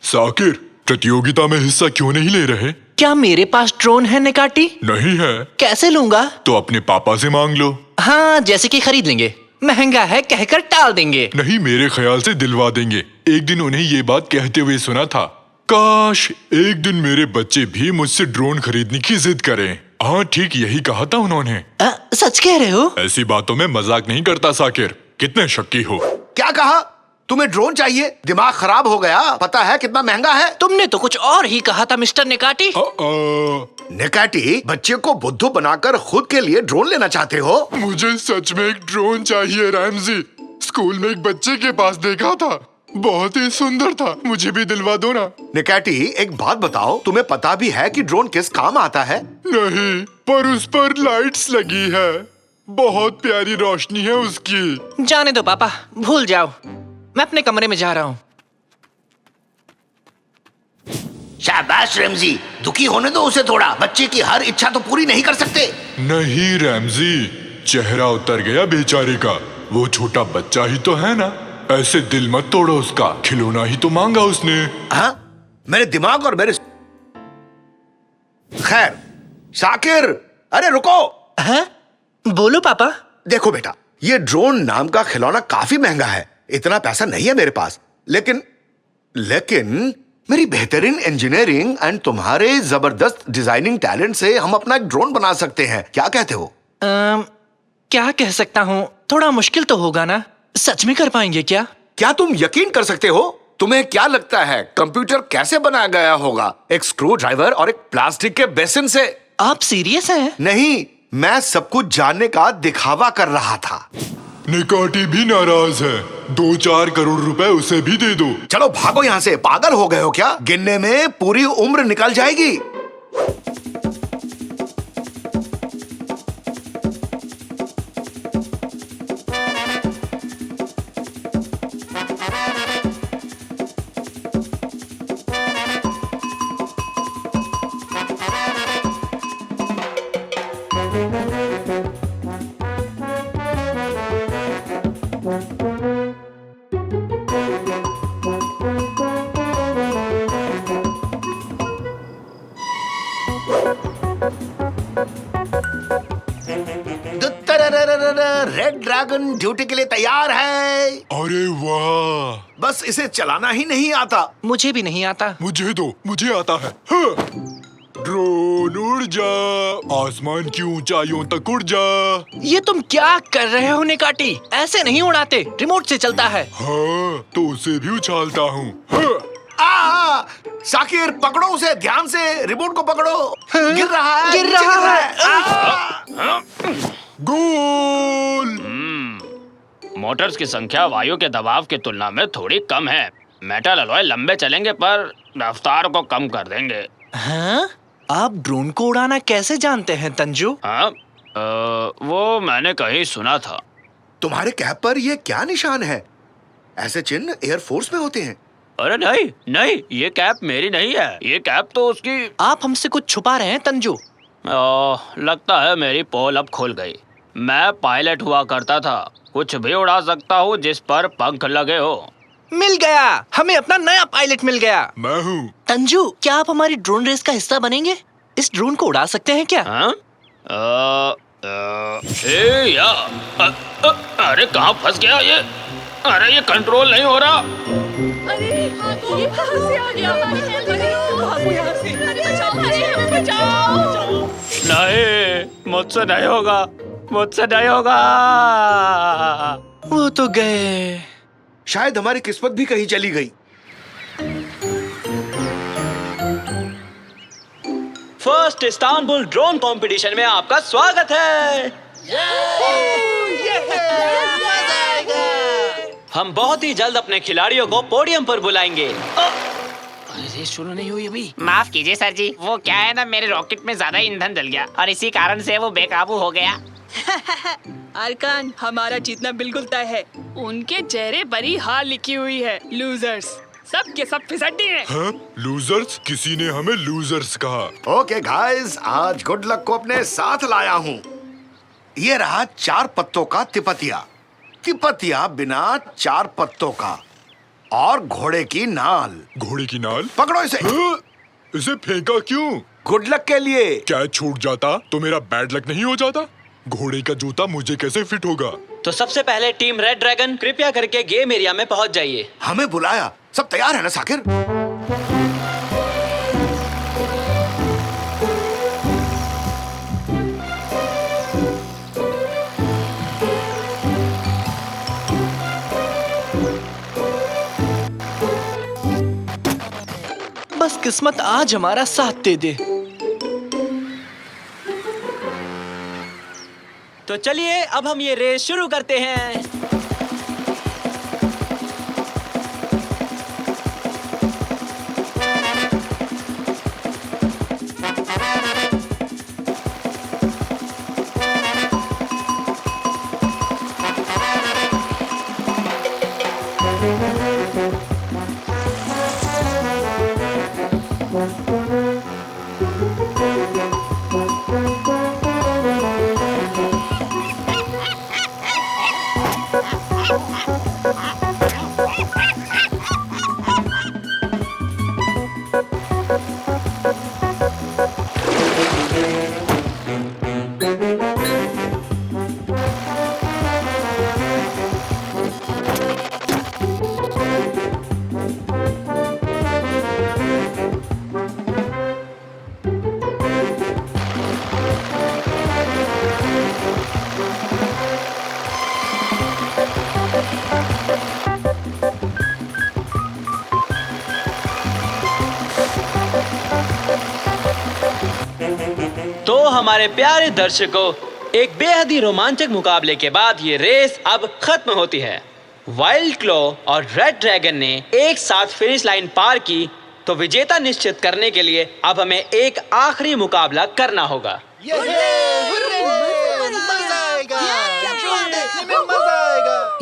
साकिर, प्रतियोगिता में हिस्सा क्यों नहीं ले रहे? क्या मेरे पास ड्रोन है निकाटी? नहीं है कैसे लूंगा? तो अपने पापा से मांग लो। हाँ, जैसे कि खरीद लेंगे। महंगा है कहकर टाल देंगे। नहीं, मेरे ख्याल से दिलवा देंगे। एक दिन उन्हें ये बात कहते हुए सुना था। काश एक दिन मेरे बच्चे भी मुझसे ड्रोन खरीदने की जिद करें। हाँ, ठीक यही कहा था उन्होंने। सच कह रहे हो? ऐसी बातों में मजाक नहीं करता साकिर। कितने शक्की हो। क्या कहा? तुम्हें ड्रोन चाहिए? दिमाग खराब हो गया? पता है कितना महंगा है? तुमने तो कुछ और ही कहा था मिस्टर निकाटी। निकाटी, बच्चे को बुद्धू बनाकर खुद के लिए ड्रोन लेना चाहते हो? मुझे सच में एक ड्रोन चाहिए रैमजी। स्कूल में एक बच्चे के पास देखा था, बहुत ही सुंदर था। मुझे भी दिलवा दो ना। निकाटी, एक बात बताओ, तुम्हें पता भी है कि ड्रोन किस काम आता है? नहीं, पर उस पर लाइट्स लगी है। बहुत प्यारी रोशनी है उसकी। जाने दो पापा, भूल जाओ। मैं अपने कमरे में जा रहा हूँ। शाबाश रमजी, दुखी होने दो उसे थोड़ा। बच्चे की हर इच्छा तो पूरी नहीं कर सकते। नहीं रैमजी, चेहरा उतर गया बेचारे का। वो छोटा बच्चा ही तो है ना। ऐसे दिल मत तोड़ो उसका। खिलौना ही तो मांगा उसने। हाँ? मेरे दिमाग और मेरे खैर। शाकिर, अरे रुको। हाँ? बोलो पापा। देखो बेटा, ये ड्रोन नाम का खिलौना काफी महंगा है। इतना पैसा नहीं है मेरे पास। लेकिन मेरी बेहतरीन इंजीनियरिंग एंड तुम्हारे जबरदस्त डिजाइनिंग टैलेंट से हम अपना एक ड्रोन बना सकते हैं। क्या कहते हो? क्या कह सकता हूँ, थोड़ा मुश्किल तो होगा ना। सच में कर पाएंगे क्या? क्या तुम यकीन कर सकते हो? तुम्हें क्या लगता है कंप्यूटर कैसे बनाया गया होगा? एक स्क्रू ड्राइवर और एक प्लास्टिक के बेसिन से। आप सीरियस हैं? नहीं, मैं सब कुछ जानने का दिखावा कर रहा था। निकाटी भी नाराज है। 2-4 करोड़ रुपए उसे भी दे दो। चलो भागो यहाँ से। पागल हो गए हो क्या? गिनने में पूरी उम्र निकल जाएगी। रेड ड्रैगन ड्यूटी के लिए तैयार है। अरे वाह, बस इसे चलाना ही नहीं आता। मुझे भी नहीं आता। मुझे दो, मुझे आता है। हाँ। ड्रोन उड़ जा, आसमान की ऊंचाइयों तक उड़ जा। ये तुम क्या कर रहे हो निकाटी? ऐसे नहीं उड़ाते, रिमोट से चलता है। हाँ, तो उसे भी उछालता हूँ। हाँ। साकिर पकड़ो उसे, ध्यान से, रिमोट को पकड़ो। गिर रहा है, गिर नीचे रहा है। गोल। मोटर्स की संख्या वायु के दबाव की तुलना में थोड़ी कम है। मेटल अलॉय लंबे चलेंगे पर रफ्तार को कम कर देंगे। हाँ? आप ड्रोन को उड़ाना कैसे जानते हैं तंजू? हाँ, वो मैंने कहीं सुना था। तुम्हारे कैप पर ये क्या निशान है? ऐसे चिन्ह एयरफोर्स में होते हैं। अरे नहीं नहीं, ये कैप मेरी नहीं है, ये कैप तो उसकी। आप हमसे कुछ छुपा रहे हैं तंजू। लगता है मेरी पोल अब खुल गई। मैं पायलट हुआ करता था, कुछ भी उड़ा सकता हूँ जिस पर पंख लगे हो। मिल गया, हमें अपना नया पायलट मिल गया। मैं हूँ। तंजू, क्या आप हमारी ड्रोन रेस का हिस्सा बनेंगे? इस ड्रोन को उड़ा सकते हैं क्या? हाँ? अरे कहाँ फंस गया ये? अरे ये कंट्रोल नहीं हो रहा। अरे ये कहाँ से आ गया? भागो यहाँ से। अरे बचाओ। नहीं, मुझसे नहीं होगा, मुझसे नहीं होगा। वो तो गए। शायद हमारी किस्मत भी कहीं चली गई। फर्स्ट इस्तांबुल ड्रोन कंपटीशन में आपका स्वागत है। हम बहुत ही जल्द अपने खिलाड़ियों को पोडियम पर बुलाएंगे। अरे शुरू नहीं हुई अभी। माफ कीजिए सर जी, वो क्या है ना, मेरे रॉकेट में ज्यादा ईंधन जल गया और इसी कारण से वो बेकाबू हो गया। अरकान, हमारा जीतना बिल्कुल तय है। उनके चेहरे पर ही हार लिखी हुई है। लूजर्स, सब के सब फिसड्डी हैं। हाँ? लूजर्स? किसी ने हमें लूजर्स कहा। ओके गाइस, आज गुड लक को अपने साथ लाया हूँ। ये रहा 4 पत्तों का तिपतिया। तिपतिया बिना 4 पत्तों का, और घोड़े की नाल। घोड़े की नाल? पकड़ो इसे। हाँ? इसे फेंका क्यों? गुड लक के लिए। क्या छूट जाता तो मेरा बैड लक नहीं हो जाता? घोड़े का जूता मुझे कैसे फिट होगा? तो सबसे पहले टीम रेड ड्रैगन कृपया करके गेम एरिया में पहुंच जाइए। हमें बुलाया, सब तैयार है ना साकिर? बस किस्मत आज हमारा साथ दे दे। तो चलिए अब हम ये रेस शुरू करते हैं। तो हमारे प्यारे दर्शकों, एक बेहद ही रोमांचक मुकाबले के बाद ये रेस अब खत्म होती है। वाइल्ड क्लॉ और रेड ड्रैगन ने एक साथ फिनिश लाइन पार की, तो विजेता निश्चित करने के लिए अब हमें एक आखिरी मुकाबला करना होगा।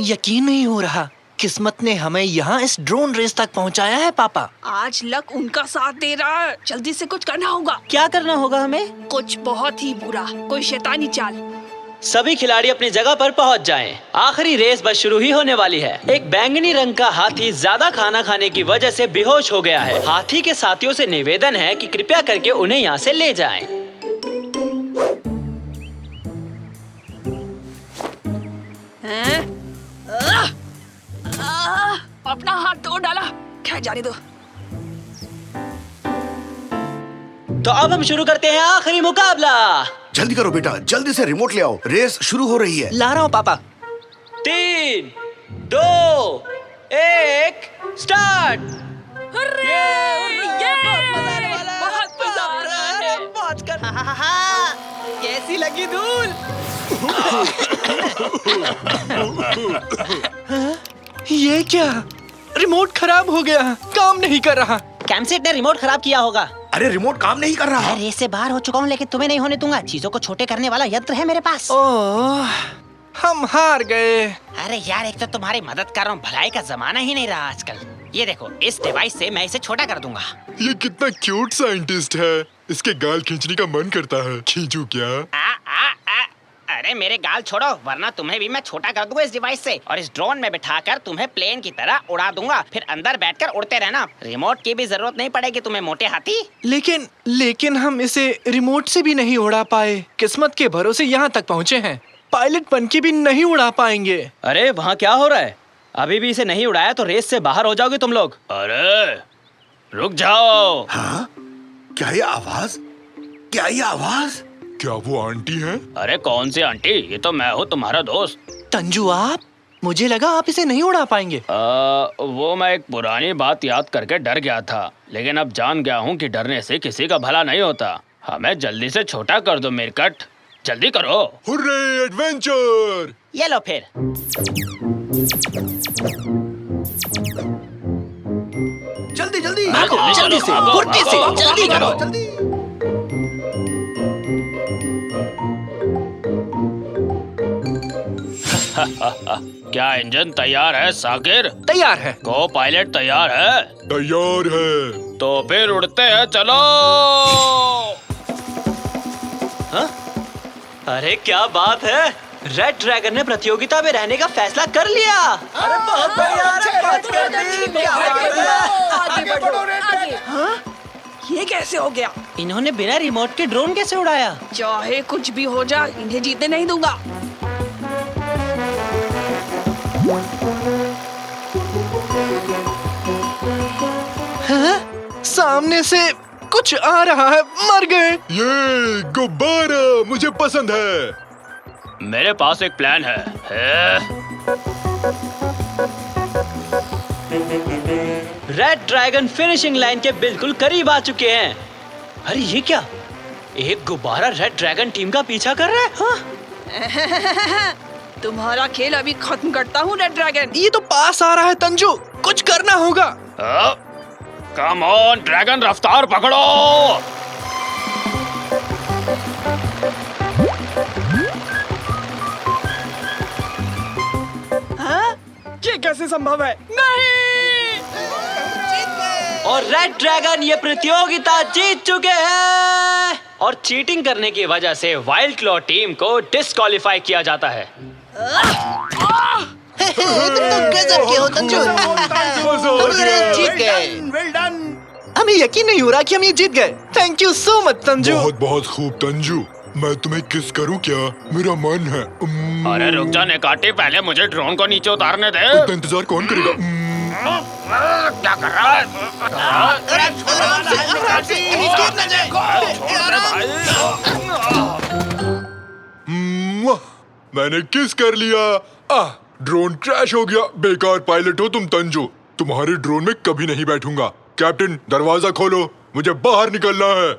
यकीन नहीं हो रहा, किस्मत ने हमें यहाँ इस ड्रोन रेस तक पहुँचाया है पापा। आज लक उनका साथ दे रहा है। जल्दी से कुछ करना होगा। क्या करना होगा हमें? कुछ बहुत ही बुरा, कोई शैतानी चाल। सभी खिलाड़ी अपनी जगह पर पहुंच जाएं। आखिरी रेस बस शुरू ही होने वाली है। एक बैंगनी रंग का हाथी ज्यादा खाना खाने की वजह से बेहोश हो गया है। हाथी के साथियों से निवेदन है कि कृपया करके उन्हें यहाँ से ले जाएं। अपना हाथ तोड़ डाला। क्या जाने दो। तो अब हम शुरू करते हैं आखिरी मुकाबला। जल्दी करो बेटा, जल्दी से रिमोट ले आओ, रेस शुरू हो रही है। ला रहा हूँ पापा। 3, 2, 1 स्टार्ट। कैसी लगी धूल? ये क्या? रिमोट खराब हो गया, काम नहीं कर रहा। कैमसेट ने रिमोट खराब किया होगा। अरे रिमोट काम नहीं कर रहा। रेस से बाहर हो चुका हूँ, लेकिन तुम्हें नहीं होने दूंगा। चीजों को छोटे करने वाला यंत्र है मेरे पास। ओह, हम हार गए। अरे यार, एक तो तुम्हारी मदद कर रहा हूँ, भलाई का जमाना ही नहीं रहा आजकल। ये देखो, इस डिवाइस से मैं इसे छोटा कर दूंगा। ये कितना क्यूट साइंटिस्ट है। इसके गाल खींचने का मन करता है, खींचूं क्या? अरे मेरे गाल छोड़ो, वरना तुम्हें भी मैं छोटा कर दूंगा इस डिवाइस से, और इस ड्रोन में बिठाकर तुम्हें प्लेन की तरह उड़ा दूंगा। फिर अंदर बैठकर उड़ते रहना। रिमोट की भी जरूरत नहीं पड़ेगी तुम्हें, मोटे हाथी। लेकिन हम इसे रिमोट से भी नहीं उड़ा पाए। किस्मत के भरोसे यहाँ तक पहुँचे हैं। पायलट बन के भी नहीं उड़ा पाएंगे। अरे वहाँ क्या हो रहा है? अभी भी इसे नहीं उड़ाया तो रेस से बाहर हो जाओगे तुम लोग। अरे रुक जाओ। हाँ? क्या ये आवाज? क्या ये आवाज? क्या वो आंटी है? अरे कौन सी आंटी? ये तो मैं हूँ, तुम्हारा दोस्त। तंजू आप? मुझे लगा आप इसे नहीं उड़ा पाएंगे। वो मैं एक पुरानी बात याद करके डर गया था, लेकिन अब जान गया हूँ कि डरने से किसी का भला नहीं होता। हमें जल्दी से छोटा कर दो मिरकट, जल्दी करो। Hurray adventure! ये लो फिर। जल्दी जल्दी जल्दी से, फुर्ती से, जल्दी करो। जल्दी। क्या इंजन तैयार है साकिर? तैयार है। को पायलट तैयार है? तैयार है। तो फिर उड़ते हैं, चलो। अरे क्या बात है, रेड ड्रैगन ने प्रतियोगिता में रहने का फैसला कर लिया। अरे बहुत हाँ? ये कैसे हो गया? इन्होंने बिना रिमोट के ड्रोन कैसे उड़ाया? चाहे कुछ भी हो जाए, इन्हें जीतने नहीं दूंगा। सामने से कुछ आ रहा है, मर गए। ये गुब्बारा मुझे पसंद है। मेरे पास एक प्लान है। रेड ड्रैगन फिनिशिंग लाइन के बिल्कुल करीब आ चुके हैं। अरे ये क्या, एक गुब्बारा रेड ड्रैगन टीम का पीछा कर रहा है। हाँ? तुम्हारा खेल अभी खत्म करता हूँ रेड ड्रैगन। ये तो पास आ रहा है तंजू, कुछ करना होगा। कम ऑन ड्रैगन, रफ्तार पकड़ो। हाँ? ये कैसे संभव है? नहीं! और रेड ड्रैगन ये प्रतियोगिता जीत चुके हैं। और चीटिंग करने की वजह से वाइल्ड क्लॉ टीम को डिस्क्वालीफाई किया जाता है। गजब के हो तंजू। हम ये रेस जीत गए। Well done. हमें यकीन नहीं हो रहा कि हम ये जीत गए। Thank you so much Tanju. बहुत बहुत खूब तंजू। मैं तुम्हें किस करूं क्या? मेरा मन है। अरे रुक जा निकाटी, पहले मुझे ड्रोन को नीचे उतारने दे। इतना इंतजार कौन करेगा? क्या कर रहा है? मैंने किस कर लिया। ड्रोन क्रैश हो गया। बेकार पायलट हो तुम तंजू। तुम्हारे ड्रोन में कभी नहीं बैठूंगा। कैप्टन दरवाजा खोलो, मुझे बाहर निकलना है।